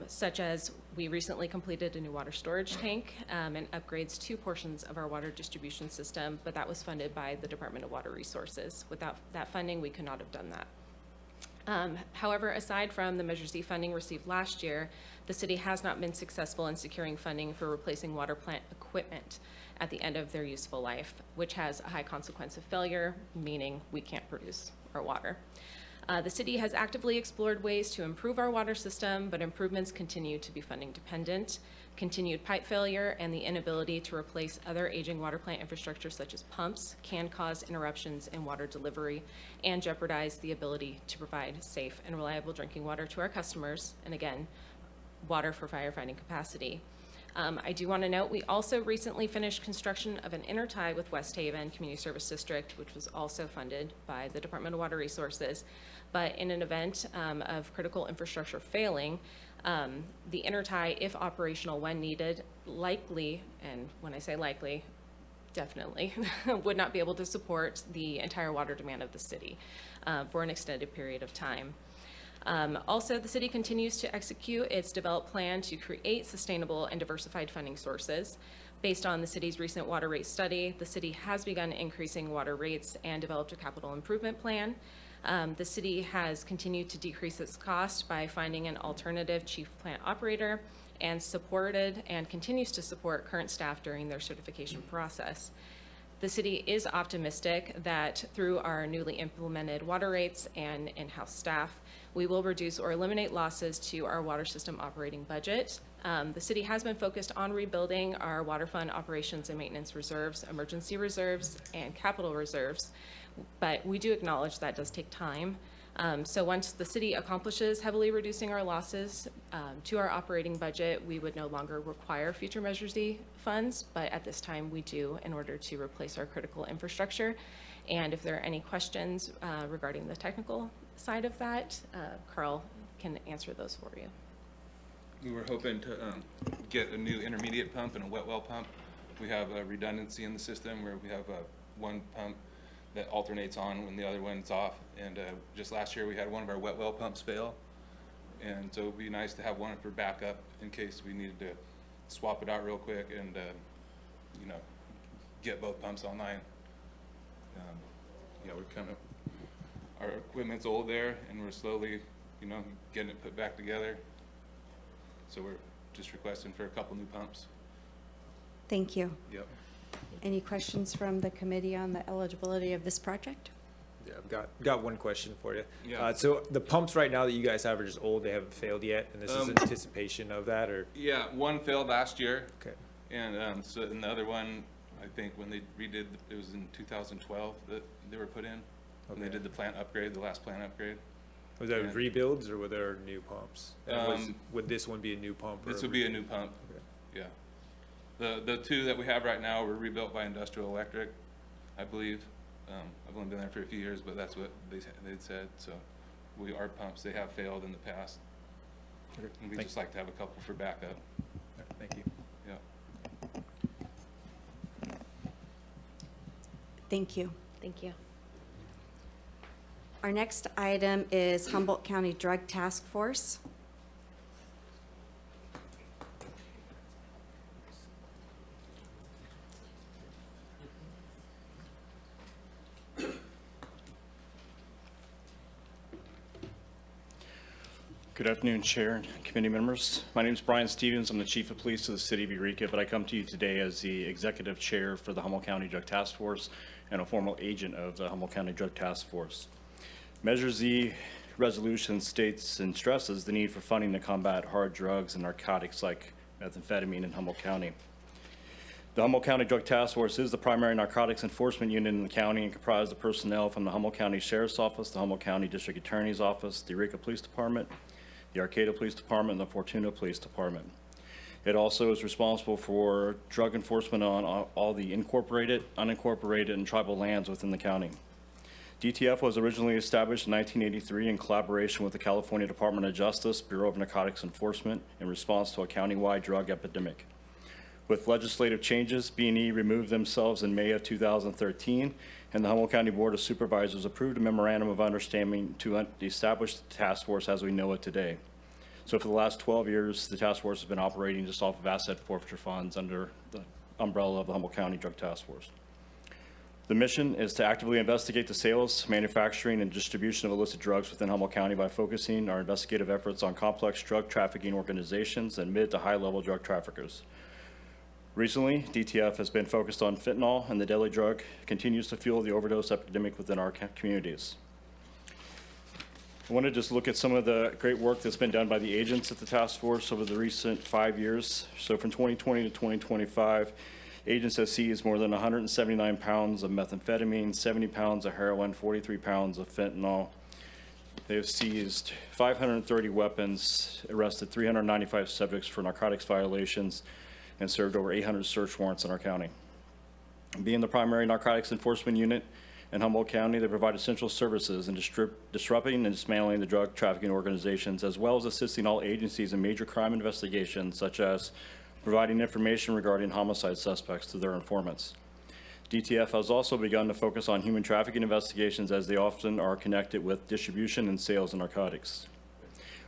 Speaker 11: such as we recently completed a new water storage tank and upgrades to portions of our water distribution system, but that was funded by the Department of Water Resources. Without that funding, we could not have done that. However, aside from the Measure Z funding received last year, the city has not been successful in securing funding for replacing water plant equipment at the end of their useful life, which has a high consequence of failure, meaning we can't produce our water. The city has actively explored ways to improve our water system, but improvements continue to be funding dependent. Continued pipe failure and the inability to replace other aging water plant infrastructure such as pumps can cause interruptions in water delivery and jeopardize the ability to provide safe and reliable drinking water to our customers, and again, water for firefighting capacity. I do want to note, we also recently finished construction of an intertie with West Haven Community Service District, which was also funded by the Department of Water Resources. But in an event of critical infrastructure failing, the intertie, if operational when needed, likely, and when I say likely, definitely, would not be able to support the entire water demand of the city for an extended period of time. Also, the city continues to execute its developed plan to create sustainable and diversified funding sources. Based on the city's recent water rate study, the city has begun increasing water rates and developed a capital improvement plan. The city has continued to decrease its cost by finding an alternative chief plant operator and supported and continues to support current staff during their certification process. The city is optimistic that through our newly implemented water rates and in-house staff, we will reduce or eliminate losses to our water system operating budget. The city has been focused on rebuilding our water fund operations and maintenance reserves, emergency reserves, and capital reserves, but we do acknowledge that does take time. So once the city accomplishes heavily reducing our losses to our operating budget, we would no longer require future Measure Z funds, but at this time we do in order to replace our critical infrastructure. And if there are any questions regarding the technical side of that, Carl can answer those for you.
Speaker 12: We were hoping to get a new intermediate pump and a wet well pump. We have a redundancy in the system where we have one pump that alternates on when the other one's off. And just last year we had one of our wet well pumps fail. And so it'd be nice to have one for backup in case we needed to swap it out real quick and, you know, get both pumps online. Yeah, we're kind of, our equipment's old there and we're slowly, you know, getting it put back together. So we're just requesting for a couple new pumps.
Speaker 1: Thank you.
Speaker 12: Yep.
Speaker 1: Any questions from the committee on the eligibility of this project?
Speaker 13: Yeah, I've got one question for you.
Speaker 12: Yeah.
Speaker 13: So the pumps right now that you guys have are just old; they haven't failed yet, and this is in anticipation of that, or?
Speaker 12: Yeah, one failed last year.
Speaker 13: Okay.
Speaker 12: And so and the other one, I think when they redid, it was in 2012 that they were put in. When they did the plant upgrade, the last plant upgrade.
Speaker 13: Was that
Speaker 12: Yeah.
Speaker 13: rebuilds or were there new pumps? And would this one be a new pump? Or
Speaker 12: This would be a new pump.
Speaker 13: Okay.
Speaker 12: Yeah. The two that we have right now were rebuilt by Industrial Electric, I believe. I've only been there for a few years, but that's what they'd said. So our pumps, they have failed in the past.
Speaker 13: Okay.
Speaker 12: And we just like to have a couple for backup.
Speaker 13: Thank you.
Speaker 12: Yeah.
Speaker 1: Thank you.
Speaker 11: Thank you.
Speaker 1: Our next item is Humboldt County Drug Task Force.
Speaker 14: Good afternoon, Chair and committee members. My name is Brian Stevens. I'm the Chief of Police of the City of Eureka, but I come to you today as the Executive Chair for the Humboldt County Drug Task Force and a formal agent of the Humboldt County Drug Task Force. Measure Z resolution states and stresses the need for funding to combat hard drugs and narcotics like methamphetamine in Humboldt County. The Humboldt County Drug Task Force is the primary narcotics enforcement unit in the county and comprised of personnel from the Humboldt County Sheriff's Office, the Humboldt County District Attorney's Office, the Eureka Police Department, the Arcata Police Department, and the Fortuna Police Department. It also is responsible for drug enforcement on all the incorporated, unincorporated, and tribal lands within the county. DTF was originally established in 1983 in collaboration with the California Department of Justice, Bureau of Narcotics Enforcement, in response to a countywide drug epidemic. With legislative changes, B&E removed themselves in May of 2013, and the Humboldt County Board of Supervisors approved a memorandum of understanding to establish the task force as we know it today. So for the last 12 years, the task force has been operating just off of asset forfeiture funds under the umbrella of the Humboldt County Drug Task Force. The mission is to actively investigate the sales, manufacturing, and distribution of illicit drugs within Humboldt County by focusing our investigative efforts on complex drug trafficking organizations and mid to high-level drug traffickers. Recently, DTF has been focused on fentanyl, and the deadly drug continues to fuel the overdose epidemic within our communities. I want to just look at some of the great work that's been done by the agents at the task force over the recent 5 years. So from 2020 to 2025, agents have seized more than 179 pounds of methamphetamine, 70 pounds of heroin, 43 pounds of fentanyl. They have seized 530 weapons, arrested 395 subjects for narcotics violations, and served over 800 search warrants in our county. Being the primary narcotics enforcement unit in Humboldt County, they provide essential services in disrupting and dismantling the drug trafficking organizations, as well as assisting all agencies in major crime investigations, such as providing information regarding homicide suspects to their informants. DTF has also begun to focus on human trafficking investigations, as they often are connected with distribution and sales of narcotics.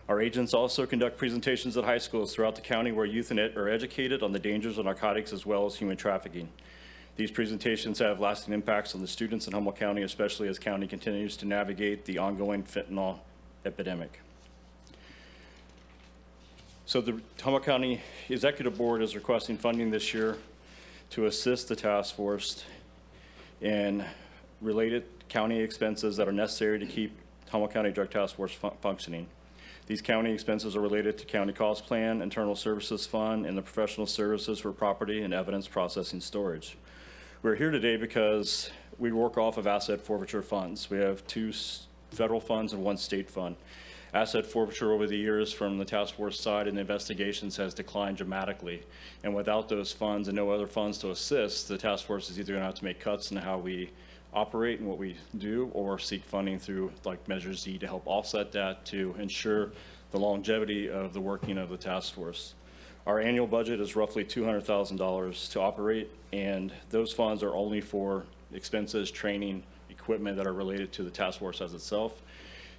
Speaker 14: Our agents also conduct presentations at high schools throughout the county where youth and are educated on the dangers of narcotics as well as human trafficking. These presentations have lasting impacts on the students in Humboldt County, especially as county continues to navigate the ongoing fentanyl epidemic. So the Humboldt County Executive Board is requesting funding this year to assist the task force in related county expenses that are necessary to keep Humboldt County Drug Task Force functioning. These county expenses are related to county cost plan, internal services fund, and the professional services for property and evidence processing storage. We're here today because we work off of asset forfeiture funds. We have 2 federal funds and 1 state fund. Asset forfeiture over the years from the task force side and the investigations has declined dramatically. And without those funds and no other funds to assist, the task force is either going to have to make cuts in how we operate and what we do, or seek funding through like Measure Z to help offset that to ensure the longevity of the working of the task force. Our annual budget is roughly $200,000 to operate, and those funds are only for expenses, training, equipment that are related to the task force as itself.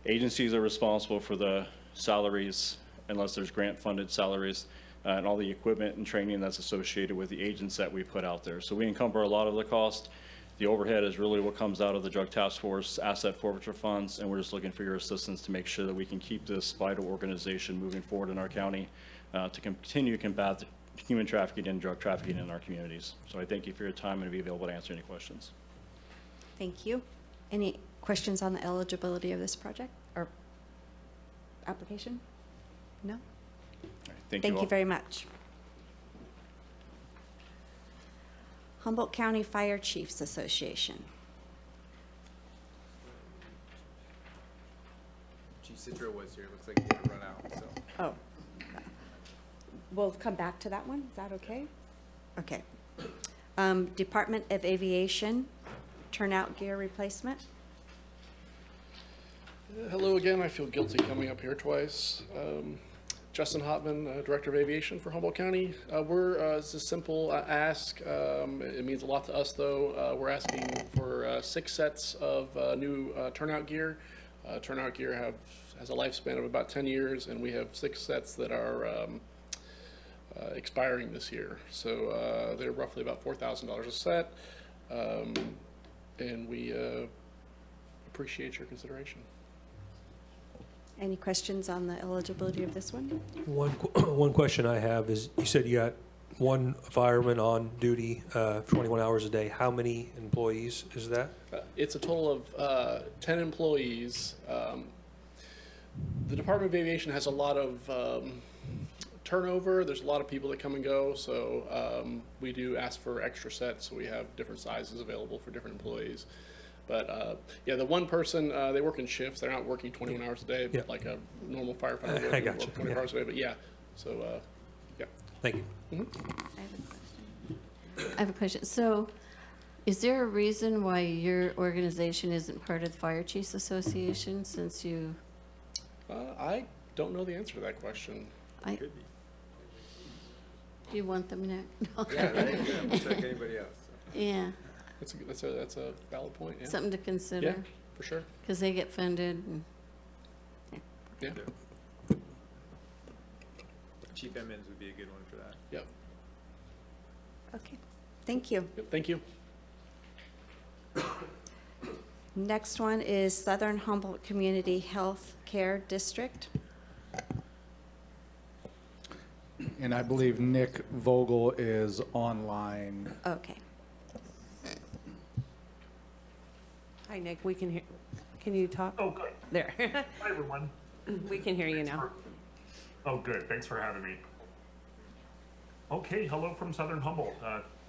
Speaker 14: Agencies are responsible for the salaries, unless there's grant-funded salaries, and all the equipment and training that's associated with the agents that we put out there. So we encumber a lot of the cost. The overhead is really what comes out of the Drug Task Force asset forfeiture funds, and we're just looking for your assistance to make sure that we can keep this vital organization moving forward in our county to continue to combat the human trafficking and drug trafficking in our communities. So I thank you for your time and be available to answer any questions.
Speaker 1: Thank you. Any questions on the eligibility of this project or application? No?
Speaker 14: All right, thank
Speaker 1: Thank
Speaker 14: you
Speaker 1: you
Speaker 14: all.
Speaker 1: very much. Humboldt County Fire Chiefs Association.
Speaker 13: Chief Citro was here. Looks like he had to run out, so.
Speaker 1: Oh. We'll come back to that one. Is that okay? Okay. Department of Aviation, turnout gear replacement.
Speaker 7: Hello again. I feel guilty coming up here twice. Justin Hotman, Director of Aviation for Humboldt County. It's a simple ask. It means a lot to us, though. We're asking for 6 sets of new turnout gear. Turnout gear has a lifespan of about 10 years, and we have 6 sets that are expiring this year. So they're roughly about $4,000 a set, and we appreciate your consideration.
Speaker 1: Any questions on the eligibility of this one?
Speaker 4: One question I have is, you said you got 1 fireman on duty 21 hours a day. How many employees is that?
Speaker 7: It's a total of 10 employees. The Department of Aviation has a lot of turnover. There's a lot of people that come and go, so we do ask for extra sets, so we have different sizes available for different employees. But yeah, the one person, they work in shifts. They're not working 21 hours a day,
Speaker 4: Yeah.
Speaker 7: like a normal firefighter
Speaker 4: I
Speaker 7: would
Speaker 4: got you.
Speaker 7: work 24
Speaker 4: Yeah.
Speaker 7: hours a day. But yeah, so yeah.
Speaker 4: Thank you.
Speaker 15: I have a question. So is there a reason why your organization isn't part of the Fire Chiefs Association, since you?
Speaker 7: I don't know the answer to that question.
Speaker 15: Do you want them now? No.
Speaker 13: Yeah, they can just like anybody else. So.
Speaker 15: Yeah,
Speaker 7: That's a valid point. Yeah.
Speaker 15: something to consider.
Speaker 7: Yeah, for sure.
Speaker 15: Because they get funded. And,
Speaker 7: Yeah.
Speaker 13: Chief Emmons would be a good one for that.
Speaker 7: Yep.
Speaker 1: Okay, thank you.
Speaker 7: Yep. Thank you.
Speaker 1: Next one is Southern Humboldt Community Health Care District.
Speaker 2: And I believe Nick Vogel is online.
Speaker 1: Okay.
Speaker 16: Hi, Nick. We can hear. Can you talk?
Speaker 17: Oh, good.
Speaker 16: There.
Speaker 17: Hi, everyone.
Speaker 16: We can hear you now.
Speaker 17: Oh, good. Thanks for having me. Okay, hello from Southern Humboldt.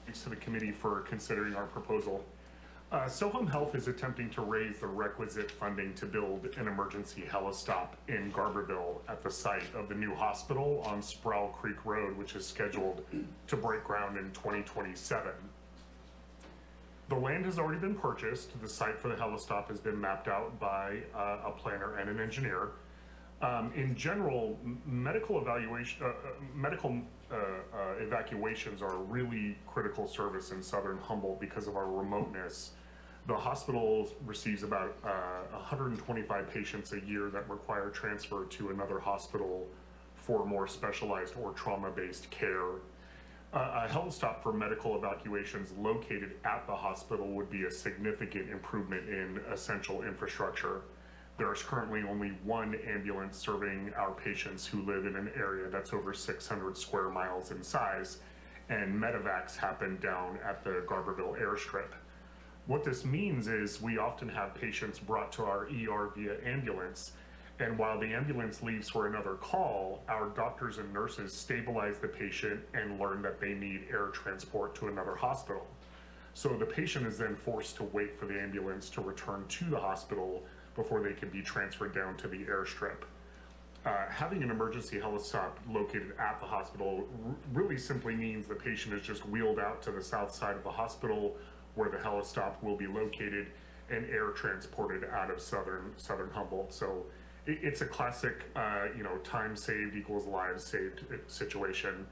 Speaker 17: Thanks to the committee for considering our proposal. Sohum Health is attempting to raise the requisite funding to build an emergency helistop in Garberville at the site of the new hospital on Sproul Creek Road, which is scheduled to break ground in 2027. The land has already been purchased. The site for the helistop has been mapped out by a planner and an engineer. In general, medical evacuations are a really critical service in Southern Humboldt because of our remoteness. The hospital receives about 125 patients a year that require transfer to another hospital for more specialized or trauma-based care. A helistop for medical evacuations located at the hospital would be a significant improvement in essential infrastructure. There is currently only one ambulance serving our patients who live in an area that's over 600 square miles in size, and medevacs happen down at the Garberville airstrip. What this means is we often have patients brought to our ER via ambulance, and while the ambulance leaves for another call, our doctors and nurses stabilize the patient and learn that they need air transport to another hospital. So the patient is then forced to wait for the ambulance to return to the hospital before they can be transferred down to the airstrip. Having an emergency helistop located at the hospital really simply means the patient is just wheeled out to the south side of the hospital where the helistop will be located and air transported out of Southern Humboldt. So it's a classic, time saved equals lives saved situation.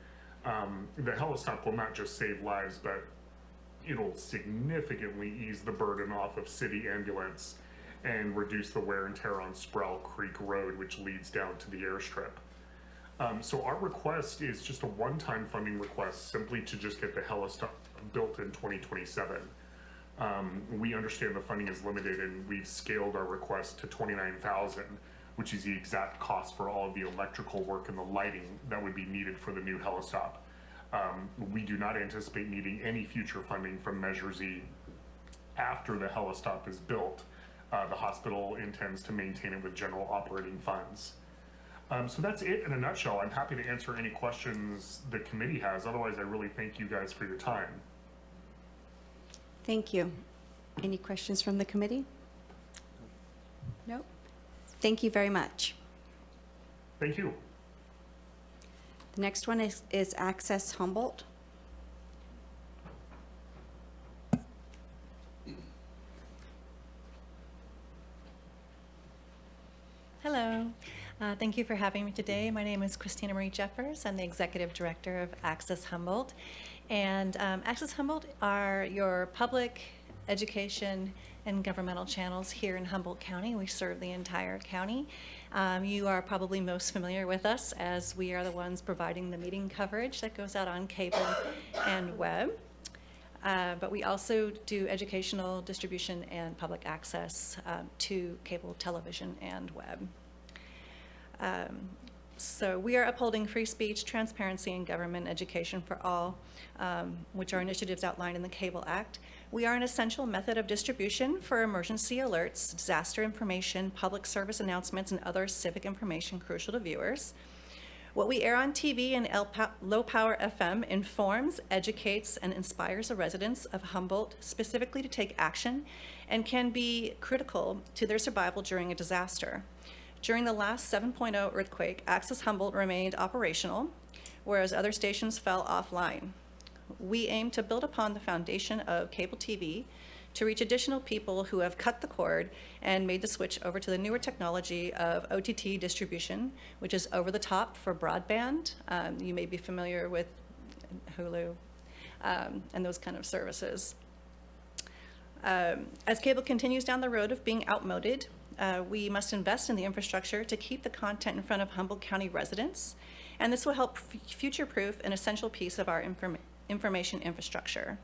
Speaker 17: The helistop will not just save lives, but it'll significantly ease the burden off of city ambulance and reduce the wear and tear on Sproul Creek Road, which leads down to the airstrip. So our request is just a one-time funding request, simply to just get the helistop built in 2027. We understand the funding is limited, and we've scaled our request to $29,000, which is the exact cost for all of the electrical work and the lighting that would be needed for the new helistop. We do not anticipate needing any future funding from Measure Z after the helistop is built. The hospital intends to maintain it with general operating funds. So that's it in a nutshell. I'm happy to answer any questions the committee has. Otherwise, I really thank you guys for your time.
Speaker 1: Thank you. Any questions from the committee? Nope. Thank you very much.
Speaker 17: Thank you.
Speaker 1: The next one is Access Humboldt.
Speaker 18: Hello. Thank you for having me today. My name is Christina Marie Jeffers. I'm the Executive Director of Access Humboldt. And Access Humboldt are your public, education, and governmental channels here in Humboldt County. We serve the entire county. You are probably most familiar with us as we are the ones providing the meeting coverage that goes out on cable and web. But we also do educational distribution and public access to cable television and web. So we are upholding free speech, transparency, and government education for all, which are initiatives outlined in the Cable Act. We are an essential method of distribution for emergency alerts, disaster information, public service announcements, and other civic information crucial to viewers. What we air on TV and low-power FM informs, educates, and inspires the residents of Humboldt specifically to take action and can be critical to their survival during a disaster. During the last 7.0 earthquake, Access Humboldt remained operational, whereas other stations fell offline. We aim to build upon the foundation of cable TV to reach additional people who have cut the cord and made the switch over to the newer technology of OTT distribution, which is over the top for broadband. You may be familiar with Hulu and those kind of services. As cable continues down the road of being outmoded, we must invest in the infrastructure to keep the content in front of Humboldt County residents, and this will help future-proof an essential piece of our information infrastructure.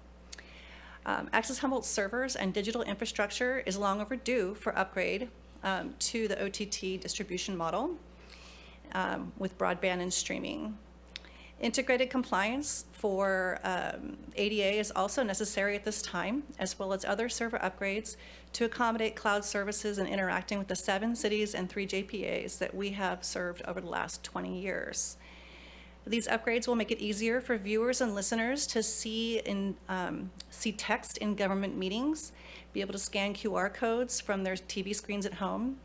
Speaker 18: Access Humboldt's servers and digital infrastructure is long overdue for upgrade to the OTT distribution model with broadband and streaming. Integrated compliance for ADA is also necessary at this time, as well as other server upgrades to accommodate cloud services and interacting with the 7 cities and 3 JPAs that we have served over the last 20 years. These upgrades will make it easier for viewers and listeners to see text in government meetings, be able to scan QR codes from their TV screens at home,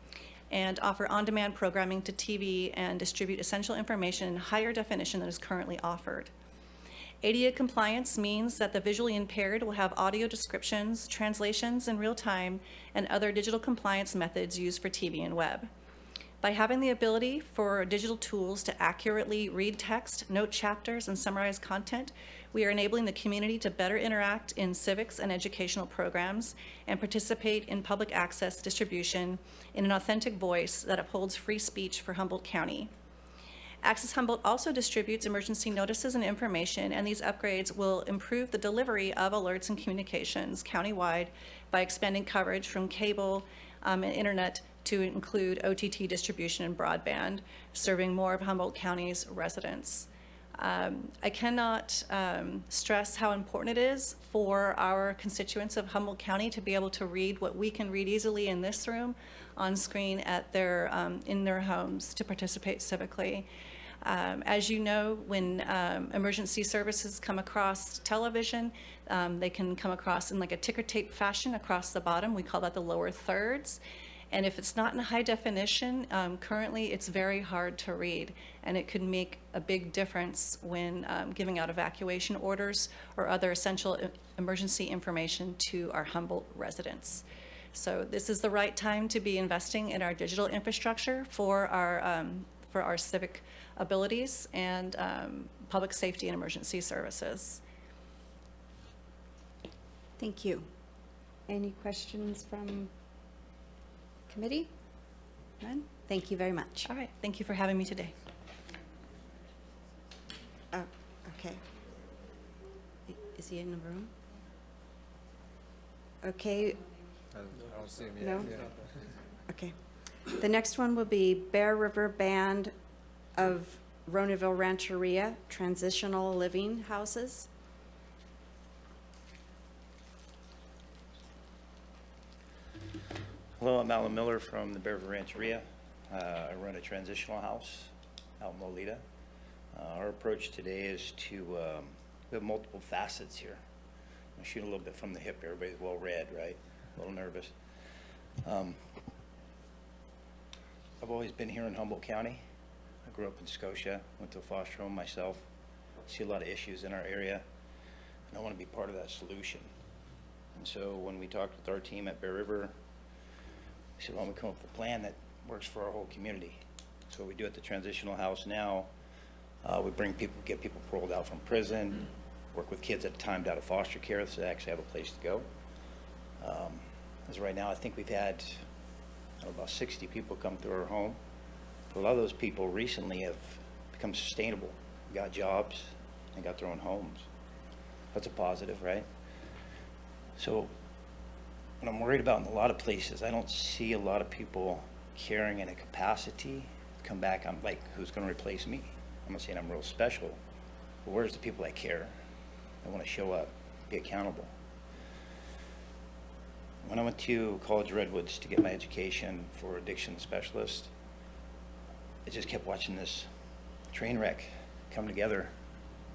Speaker 18: and offer on-demand programming to TV and distribute essential information in higher definition than is currently offered. ADA compliance means that the visually impaired will have audio descriptions, translations in real time, and other digital compliance methods used for TV and web. By having the ability for digital tools to accurately read text, note chapters, and summarize content, we are enabling the community to better interact in civics and educational programs and participate in public access distribution in an authentic voice that upholds free speech for Humboldt County. Access Humboldt also distributes emergency notices and information, and these upgrades will improve the delivery of alerts and communications countywide by expanding coverage from cable and internet to include OTT distribution and broadband, serving more of Humboldt County's residents. I cannot stress how important it is for our constituents of Humboldt County to be able to read what we can read easily in this room on screen at in their homes to participate civically. As you know, when emergency services come across television, they can come across in like a ticker tape fashion across the bottom. We call that the lower thirds. And if it's not in high definition, currently it's very hard to read, and it could make a big difference when giving out evacuation orders or other essential emergency information to our Humboldt residents. So this is the right time to be investing in our digital infrastructure for our civic abilities and public safety and emergency services.
Speaker 1: Thank you. Any questions from committee? None? Thank you very much.
Speaker 18: All right, thank you for having me today.
Speaker 1: Oh, okay. Is he in the room? Okay.
Speaker 13: I don't see him yet.
Speaker 1: No?
Speaker 13: Yeah.
Speaker 1: Okay. The next one will be Bear River Band of Ronaville Rancheria Transitional Living Houses.
Speaker 16: Hello, I'm Alan Miller from the Bear River Rancheria. I run a transitional house out in Lolita. Our approach today is to, we have multiple facets here. I'll shoot a little bit from the hip. Everybody's well read, right? A little nervous. I've always been here in Humboldt County. I grew up in Scotia, went to a foster home myself. See a lot of issues in our area, and I want to be part of that solution. And so when we talked with our team at Bear River, we said, why don't we come up with a plan that works for our whole community? So what we do at the transitional house now, we bring people, get people paroled out from prison, work with kids that are timed out of foster care so they actually have a place to go. As of right now, I think we've had about 60 people come through our home. But a lot of those people recently have become sustainable, got jobs, and got their own homes. That's a positive, right? So what I'm worried about in a lot of places, I don't see a lot of people caring in a capacity to come back. I'm like, who's going to replace me? I'm not saying I'm real special, but where's the people that care? That want to show up, be accountable. When I went to College Redwoods to get my education for addiction specialist, I just kept watching this train wreck come together.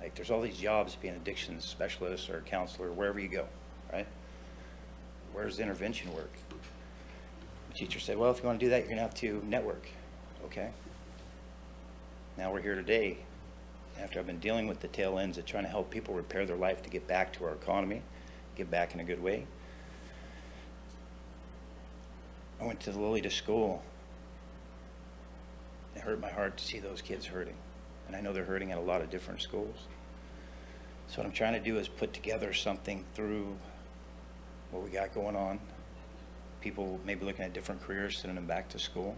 Speaker 16: Like, there's all these jobs being addiction specialist or counselor, wherever you go, right? Where's the intervention work? The teacher said, well, if you want to do that, you're going to have to network. Okay. Now we're here today, after I've been dealing with the tail ends of trying to help people repair their life to get back to our economy, get back in a good way. I went to the Lolita school. It hurt my heart to see those kids hurting. And I know they're hurting at a lot of different schools. So what I'm trying to do is put together something through what we got going on. People maybe looking at different careers, sending them back to school.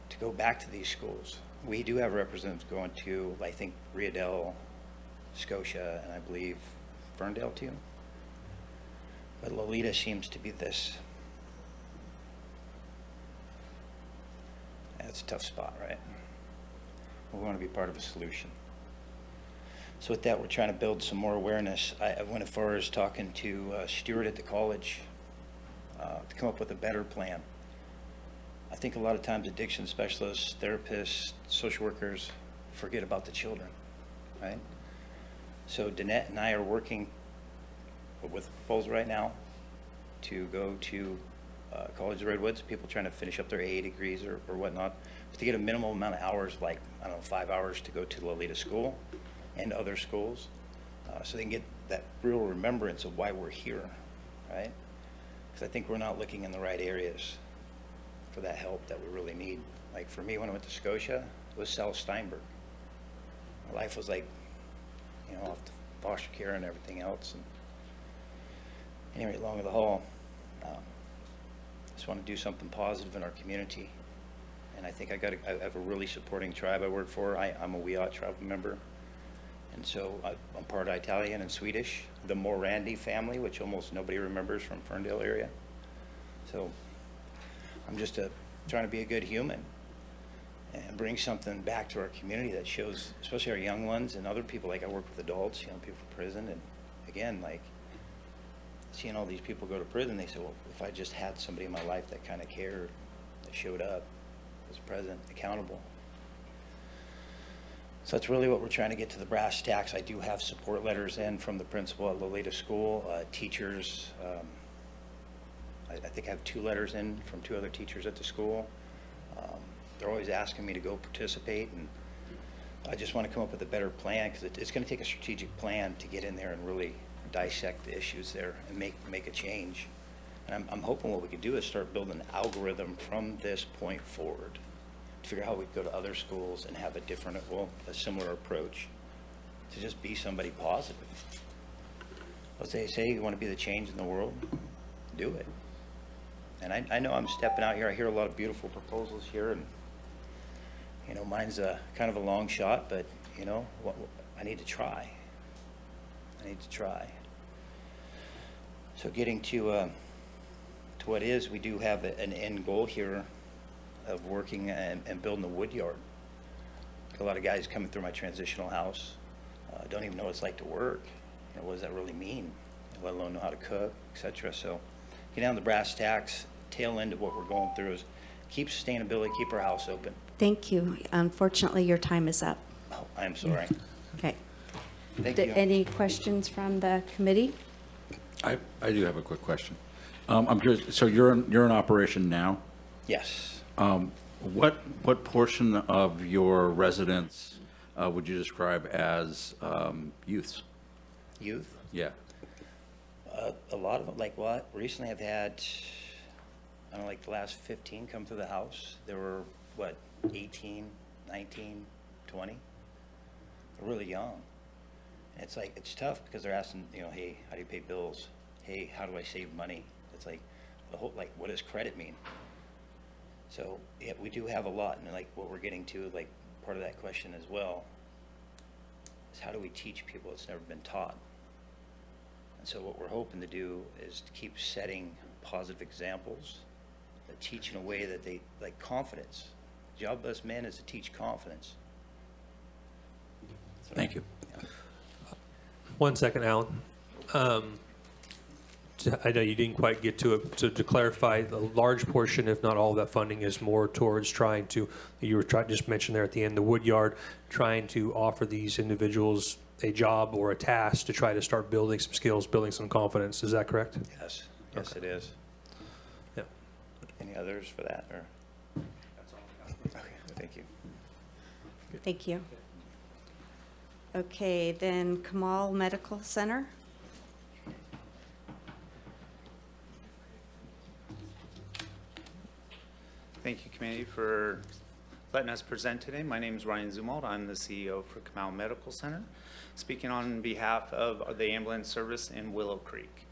Speaker 16: To go back to these schools. We do have representatives going to, I think, Riadell, Scotia, and I believe Ferndale too. But Lolita seems to be this. That's a tough spot, right? We want to be part of a solution. So with that, we're trying to build some more awareness. I went as far as talking to Stuart at the college to come up with a better plan. I think a lot of times addiction specialists, therapists, social workers forget about the children, right? So Danette and I are working with a proposal right now to go to College of Redwoods, people trying to finish up their AA degrees or whatnot, but to get a minimal amount of hours, like, I don't know, 5 hours to go to Lolita School and other schools, so they can get that real remembrance of why we're here, right? Because I think we're not looking in the right areas for that help that we really need. Like for me, when I went to Scotia, it was South Steinberg. My life was like, you know, off to foster care and everything else. And anyway, long of the haul, just want to do something positive in our community. And I think I have a really supporting tribe I work for. I'm a Wiat tribal member. And so I'm part Italian and Swedish, the Morandi family, which almost nobody remembers from Ferndale area. So I'm just trying to be a good human and bring something back to our community that shows, especially our young ones and other people. Like I work with adults, you know, people from prison. And again, like seeing all these people go to prison, they say, well, if I just had somebody in my life that kind of cared, that showed up, was present, accountable. So that's really what we're trying to get to the brass tacks. I do have support letters in from the principal at Lolita School, teachers. I think I have 2 letters in from 2 other teachers at the school. They're always asking me to go participate, and I just want to come up with a better plan because it's going to take a strategic plan to get in there and really dissect the issues there and make a change. And I'm hoping what we could do is start building an algorithm from this point forward to figure out how we could go to other schools and have a different, well, a similar approach to just be somebody positive. Let's say you want to be the change in the world, do it. And I know I'm stepping out here. I hear a lot of beautiful proposals here, and you know, mine's kind of a long shot, but you know, I need to try. I need to try. So getting to what is, we do have an end goal here of working and building a wood yard. A lot of guys coming through my transitional house don't even know what it's like to work. You know, what does that really mean? Let alone know how to cook, etc. So get down to the brass tacks. Tail end of what we're going through is keep sustainability, keep our house open.
Speaker 1: Thank you. Unfortunately, your time is up.
Speaker 16: Oh, I'm sorry.
Speaker 1: Okay.
Speaker 16: Thank you.
Speaker 1: Any questions from the committee?
Speaker 3: I do have a quick question. I'm curious, so you're in operation now?
Speaker 16: Yes.
Speaker 3: What portion of your residents would you describe as youths?
Speaker 16: Youth?
Speaker 3: Yeah.
Speaker 16: A lot of them, like what? Recently I've had, I don't know, like the last 15 come through the house. There were, what, 18, 19, 20? They're really young. And it's like, it's tough because they're asking, you know, hey, how do you pay bills? Hey, how do I save money? It's like, the whole, like, what does credit mean? So, yeah, we do have a lot. And like what we're getting to, like part of that question as well, is how do we teach people it's never been taught? And so what we're hoping to do is to keep setting positive examples that teach in a way that they, like confidence. The job of us men is to teach confidence. So,
Speaker 3: Thank you.
Speaker 16: Yeah.
Speaker 4: 1 second, Alan. I know you didn't quite get to it. To clarify, the large portion, if not all of that funding, is more towards trying to, you were just mentioned there at the end, the wood yard, trying to offer these individuals a job or a task to try to start building some skills, building some confidence. Is that correct?
Speaker 16: Yes, yes,
Speaker 4: Okay.
Speaker 16: it is.
Speaker 4: Yeah.
Speaker 16: Any others for that, or? That's all. Okay, thank you.
Speaker 1: Thank you. Okay, then Kamal Medical Center.
Speaker 19: Thank you, committee, for letting us present today. My name is Ryan Zumwalt. I'm the CEO for Kamal Medical Center, speaking on behalf of the ambulance service in Willow Creek.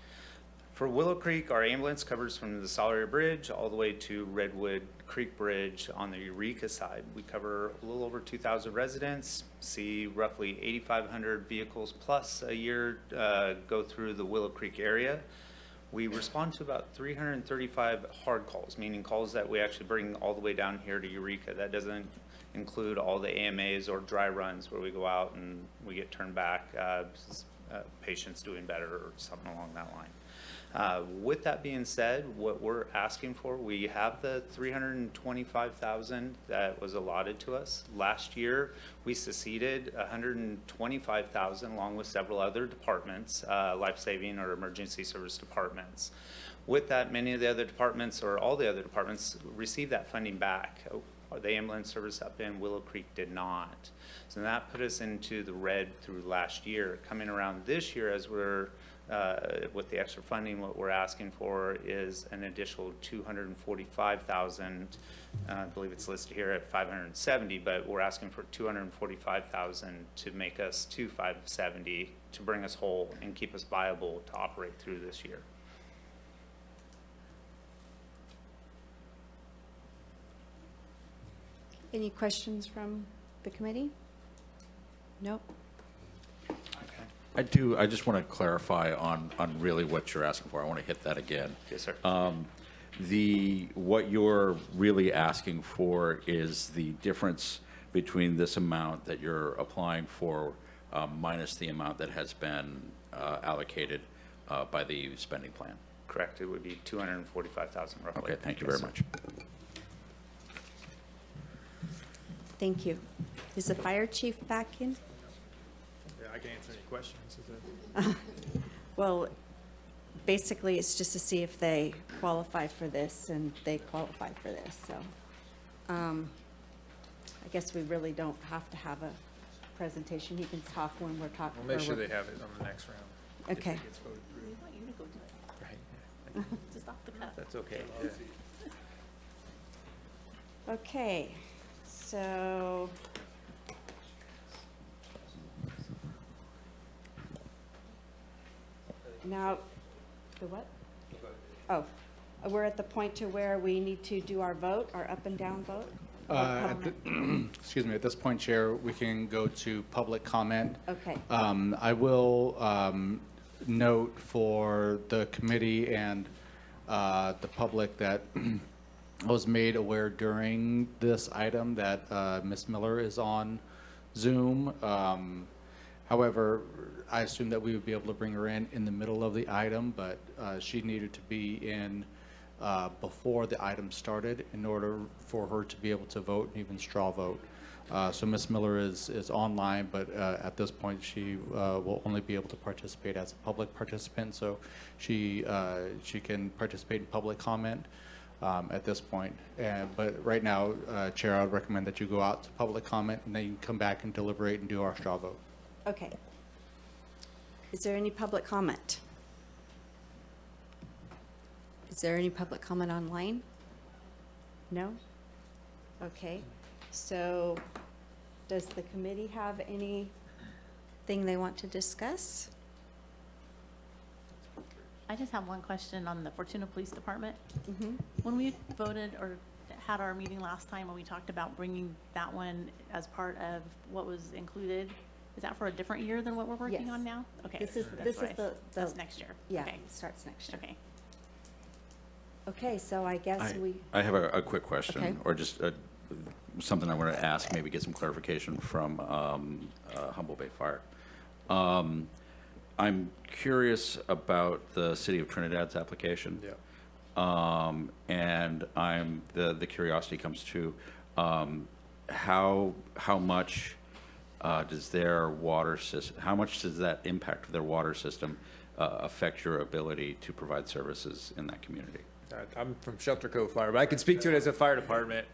Speaker 19: For Willow Creek, our ambulance covers from the Sawyer Bridge all the way to Redwood Creek Bridge on the Eureka side. We cover a little over 2,000 residents, see roughly 8,500 vehicles plus a year go through the Willow Creek area. We respond to about 335 hard calls, meaning calls that we actually bring all the way down here to Eureka. That doesn't include all the AMAs or dry runs where we go out and we get turned back, patients doing better or something along that line. With that being said, what we're asking for, we have the $325,000 that was allotted to us. Last year, we seceded $125,000 along with several other departments, life-saving or emergency service departments. With that, many of the other departments or all the other departments received that funding back. The ambulance service up in Willow Creek did not. So that put us into the red through last year. Coming around this year, as we're with the extra funding, what we're asking for is an additional $245,000. I believe it's listed here at $570, but we're asking for $245,000 to make us to $570 to bring us whole and keep us viable to operate through this year.
Speaker 1: Any questions from the committee? Nope.
Speaker 3: I just want to clarify on really what you're asking for. I want to hit that again.
Speaker 19: Yes, sir.
Speaker 3: What you're really asking for is the difference between this amount that you're applying for minus the amount that has been allocated by the spending plan.
Speaker 19: Correct. It would be $245,000 roughly.
Speaker 3: Okay, thank you very much.
Speaker 1: Thank you. Is the fire chief back in?
Speaker 13: Yeah, I can answer any questions.
Speaker 1: Well, basically, it's just to see if they qualify for this, and they qualify for this, so. I guess we really don't have to have a presentation. He can talk when we're talking.
Speaker 13: We'll make sure they have it on the next round.
Speaker 1: Okay.
Speaker 13: If it gets voted through.
Speaker 20: We want you to go do it.
Speaker 13: Right.
Speaker 20: Just off the cuff.
Speaker 13: That's okay. Yeah.
Speaker 1: Okay, so. Now, the what? Oh, we're at the point to where we need to do our vote, our up and down vote?
Speaker 2: Excuse me, at this point, Chair, we can go to public comment.
Speaker 1: Okay.
Speaker 2: I will note for the committee and the public that I was made aware during this item that Ms. Miller is on Zoom. However, I assumed that we would be able to bring her in the middle of the item, but she needed to be in before the item started in order for her to be able to vote and even straw vote. So Ms. Miller is online, but at this point she will only be able to participate as a public participant. So she can participate in public comment at this point. But right now, Chair, I would recommend that you go out to public comment and then you can come back and deliberate and do our straw vote.
Speaker 1: Okay. Is there any public comment? Is there any public comment online? No? Okay. So does the committee have anything they want to discuss?
Speaker 20: I just have one question on the Fortuna Police Department.
Speaker 1: Mm-hmm.
Speaker 20: When we voted or had our meeting last time, when we talked about bringing that one as part of what was included, is that for a different year than what we're working
Speaker 1: Yes.
Speaker 20: on now? Okay.
Speaker 1: This is
Speaker 20: That's next year.
Speaker 1: Yeah,
Speaker 20: Okay.
Speaker 1: it starts next year.
Speaker 20: Okay.
Speaker 1: Okay, so I guess
Speaker 3: I have a quick question,
Speaker 1: Okay.
Speaker 3: or just something I want to ask, maybe get some clarification from Humboldt Bay Fire. I'm curious about the City of Trinidad's application.
Speaker 13: Yeah.
Speaker 3: And the curiosity comes to how much does their water system, how much does that impact their water system affect your ability to provide services in that community?
Speaker 13: I'm from Shelter Cove Fire, but I can speak to it as a fire department.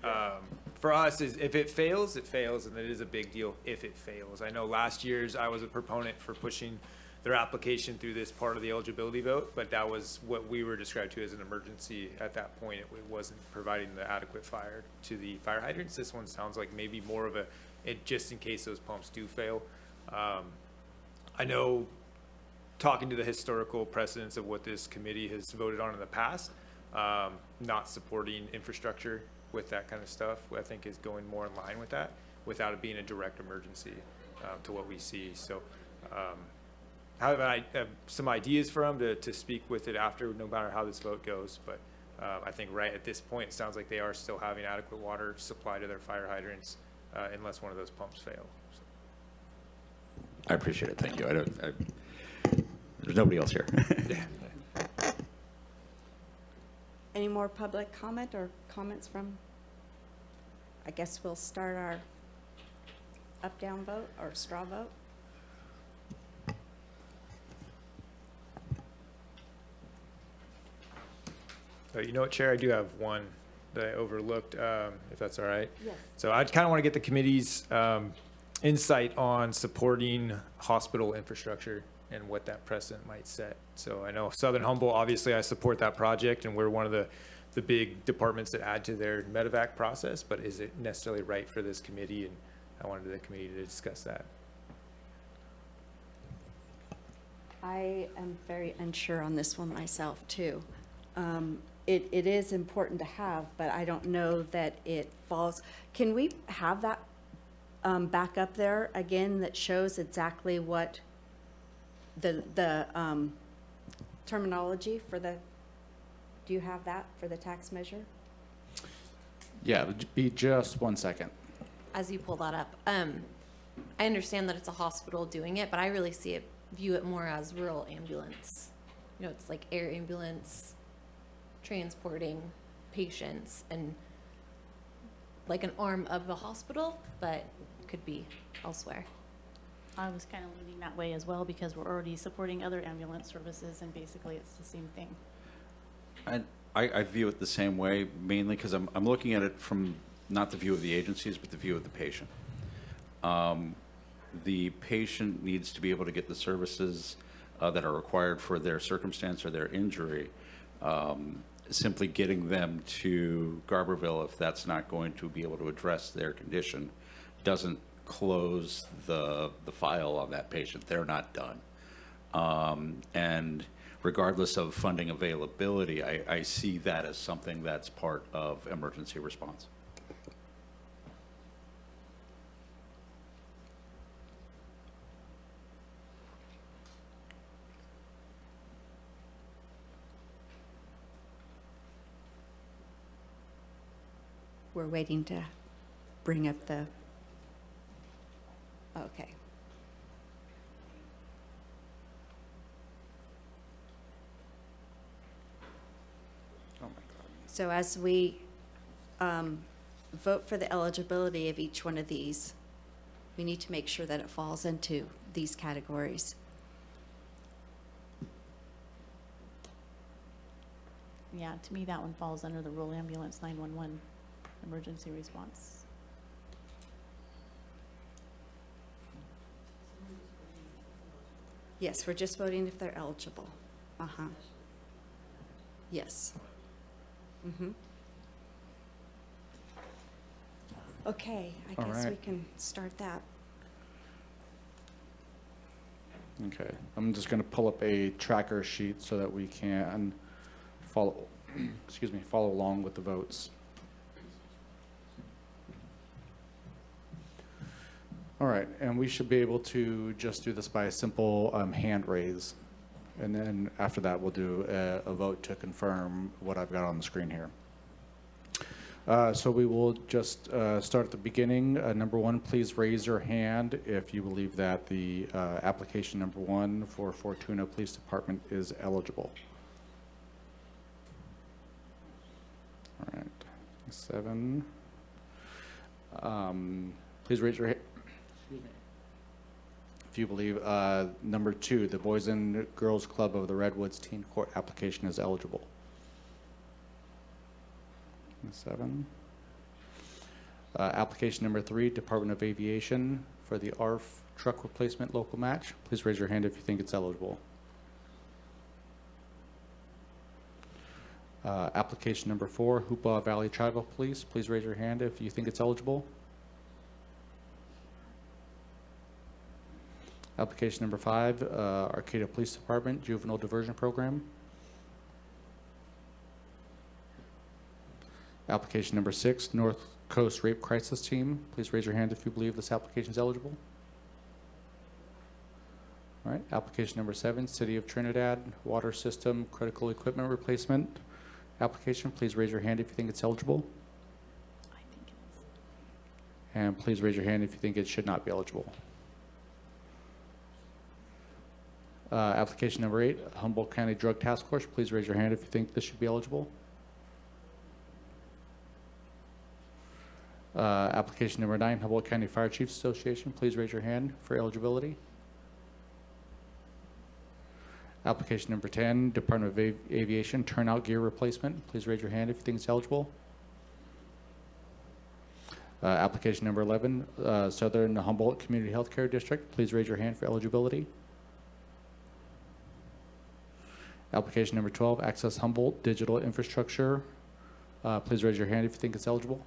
Speaker 13: For us, if it fails, it fails, and it is a big deal if it fails. I know last year's I was a proponent for pushing their application through this part of the eligibility vote, but that was what we were described to as an emergency at that point. It wasn't providing the adequate fire to the fire hydrants. This one sounds like maybe more of just in case those pumps do fail. I know, talking to the historical precedents of what this committee has voted on in the past, not supporting infrastructure with that kind of stuff, I think is going more in line with that, without it being a direct emergency to what we see. So I have some ideas for them to speak with it after, no matter how this vote goes. But I think right at this point, it sounds like they are still having adequate water supply to their fire hydrants. unless one of those pumps fail. So.
Speaker 3: I appreciate it. Thank you. There's nobody else here.
Speaker 1: Any more public comment or comments from? I guess we'll start our up-down vote or straw vote.
Speaker 13: You know what, Chair? I do have one that I overlooked, if that's all right.
Speaker 1: Yes.
Speaker 13: So I kind of want to get the committee's insight on supporting hospital infrastructure and what that precedent might set. So I know Southern Humboldt, obviously I support that project, and we're one of the big departments that add to their medevac process, but is it necessarily right for this committee? And I wanted the committee to discuss that.
Speaker 1: I am very unsure on this one myself, too. It is important to have, but I don't know that it falls. Can we have that back up there again that shows exactly what the terminology for the, do you have that for the tax measure?
Speaker 2: Yeah, it would be just 1 second.
Speaker 21: As you pull that up, I understand that it's a hospital doing it, but I really view it more as rural ambulance. You know, it's like air ambulance transporting patients and like an arm of the hospital, but could be elsewhere.
Speaker 20: I was kind of leaning that way as well because we're already supporting other ambulance services and basically it's the same thing.
Speaker 3: I view it the same way, mainly because I'm looking at it from not the view of the agencies, but the view of the patient. The patient needs to be able to get the services that are required for their circumstance or their injury. Simply getting them to Garberville, if that's not going to be able to address their condition, doesn't close the file on that patient. They're not done. And regardless of funding availability, I see that as something that's part of emergency response.
Speaker 1: We're waiting to bring up the, okay.
Speaker 2: Oh my God.
Speaker 1: So as we vote for the eligibility of each one of these, we need to make sure that it falls into these categories.
Speaker 20: Yeah, to me, that one falls under the rural ambulance 911 emergency response.
Speaker 1: Yes, we're just voting if they're eligible. Uh-huh. Yes. Mm-hmm. Okay, I
Speaker 2: All
Speaker 1: guess we
Speaker 2: right.
Speaker 1: can start that.
Speaker 2: Okay, I'm just going to pull up a tracker sheet so that we can follow, follow along with the votes. All right, and we should be able to just do this by a simple hand raise. And then after that, we'll do a vote to confirm what I've got on the screen here. So we will just start at the beginning. Number one, please raise your hand if you believe that the application number one for Fortuna Police Department is eligible. All right, 7. Please raise your hand. Excuse me. If you believe number 2, the Boys and Girls Club of the Redwoods Teen Court application is eligible. 7. Application number 3, Department of Aviation for the ARF truck replacement local match. Please raise your hand if you think it's eligible. Application number 4, Hoopa Valley Tribal Police. Please raise your hand if you think it's eligible. Application number 5, Arcata Police Department Juvenile Diversion Program. Application number 6, North Coast Rape Crisis Team. Please raise your hand if you believe this application is eligible. All right, application number 7, City of Trinidad Water System Critical Equipment Replacement application. Please raise your hand if you think it's eligible.
Speaker 20: I think it is.
Speaker 2: And please raise your hand if you think it should not be eligible. Application number 8, Humboldt County Drug Task Force. Please raise your hand if you think this should be eligible. Application number 9, Humboldt County Fire Chiefs Association. Please raise your hand for eligibility. Application number 10, Department of Aviation Turnout Gear Replacement. Please raise your hand if you think it's eligible. Application number 11, Southern Humboldt Community Healthcare District. Please raise your hand for eligibility. Application number 12, Access Humboldt Digital Infrastructure. Please raise your hand if you think it's eligible.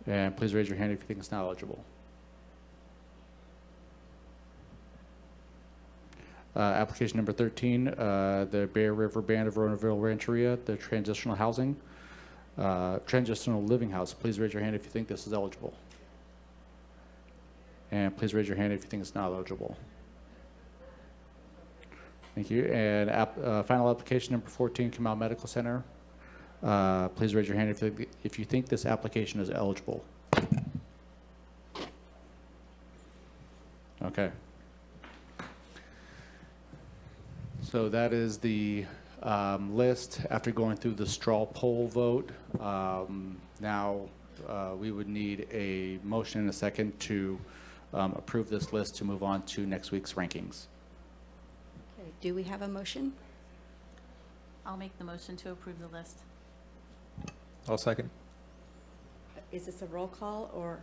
Speaker 2: And please raise your hand if you think it's not eligible. Application number 13, the Bear River Band of Ronaville Rancheria, the transitional housing, transitional living house. Please raise your hand if you think this is eligible. And please raise your hand if you think it's not eligible. Thank you. And final application number 14, Kamal Medical Center. Please raise your hand if you think this application is eligible. Okay. So that is the list after going through the straw poll vote. Now we would need a motion and a second to approve this list to move on to next week's rankings.
Speaker 1: Okay, do we have a motion?
Speaker 20: I'll make the motion to approve the list.
Speaker 13: I'll second.
Speaker 1: Is this a roll call or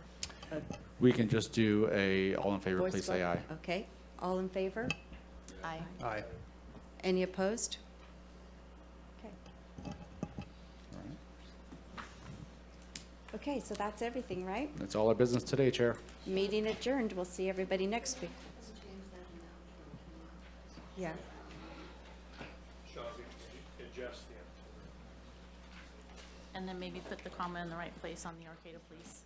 Speaker 1: a
Speaker 2: We can just do a all in favor,
Speaker 1: voice
Speaker 2: please say
Speaker 1: vote?
Speaker 2: aye.
Speaker 1: Okay, all in favor?
Speaker 20: Aye.
Speaker 13: Aye.
Speaker 1: Any opposed? Okay. Okay, so that's everything, right?
Speaker 2: That's all our business today, Chair.
Speaker 1: Meeting adjourned. We'll see everybody next week. Yeah.
Speaker 20: And then maybe put the comma in the right place on the Arcata Police.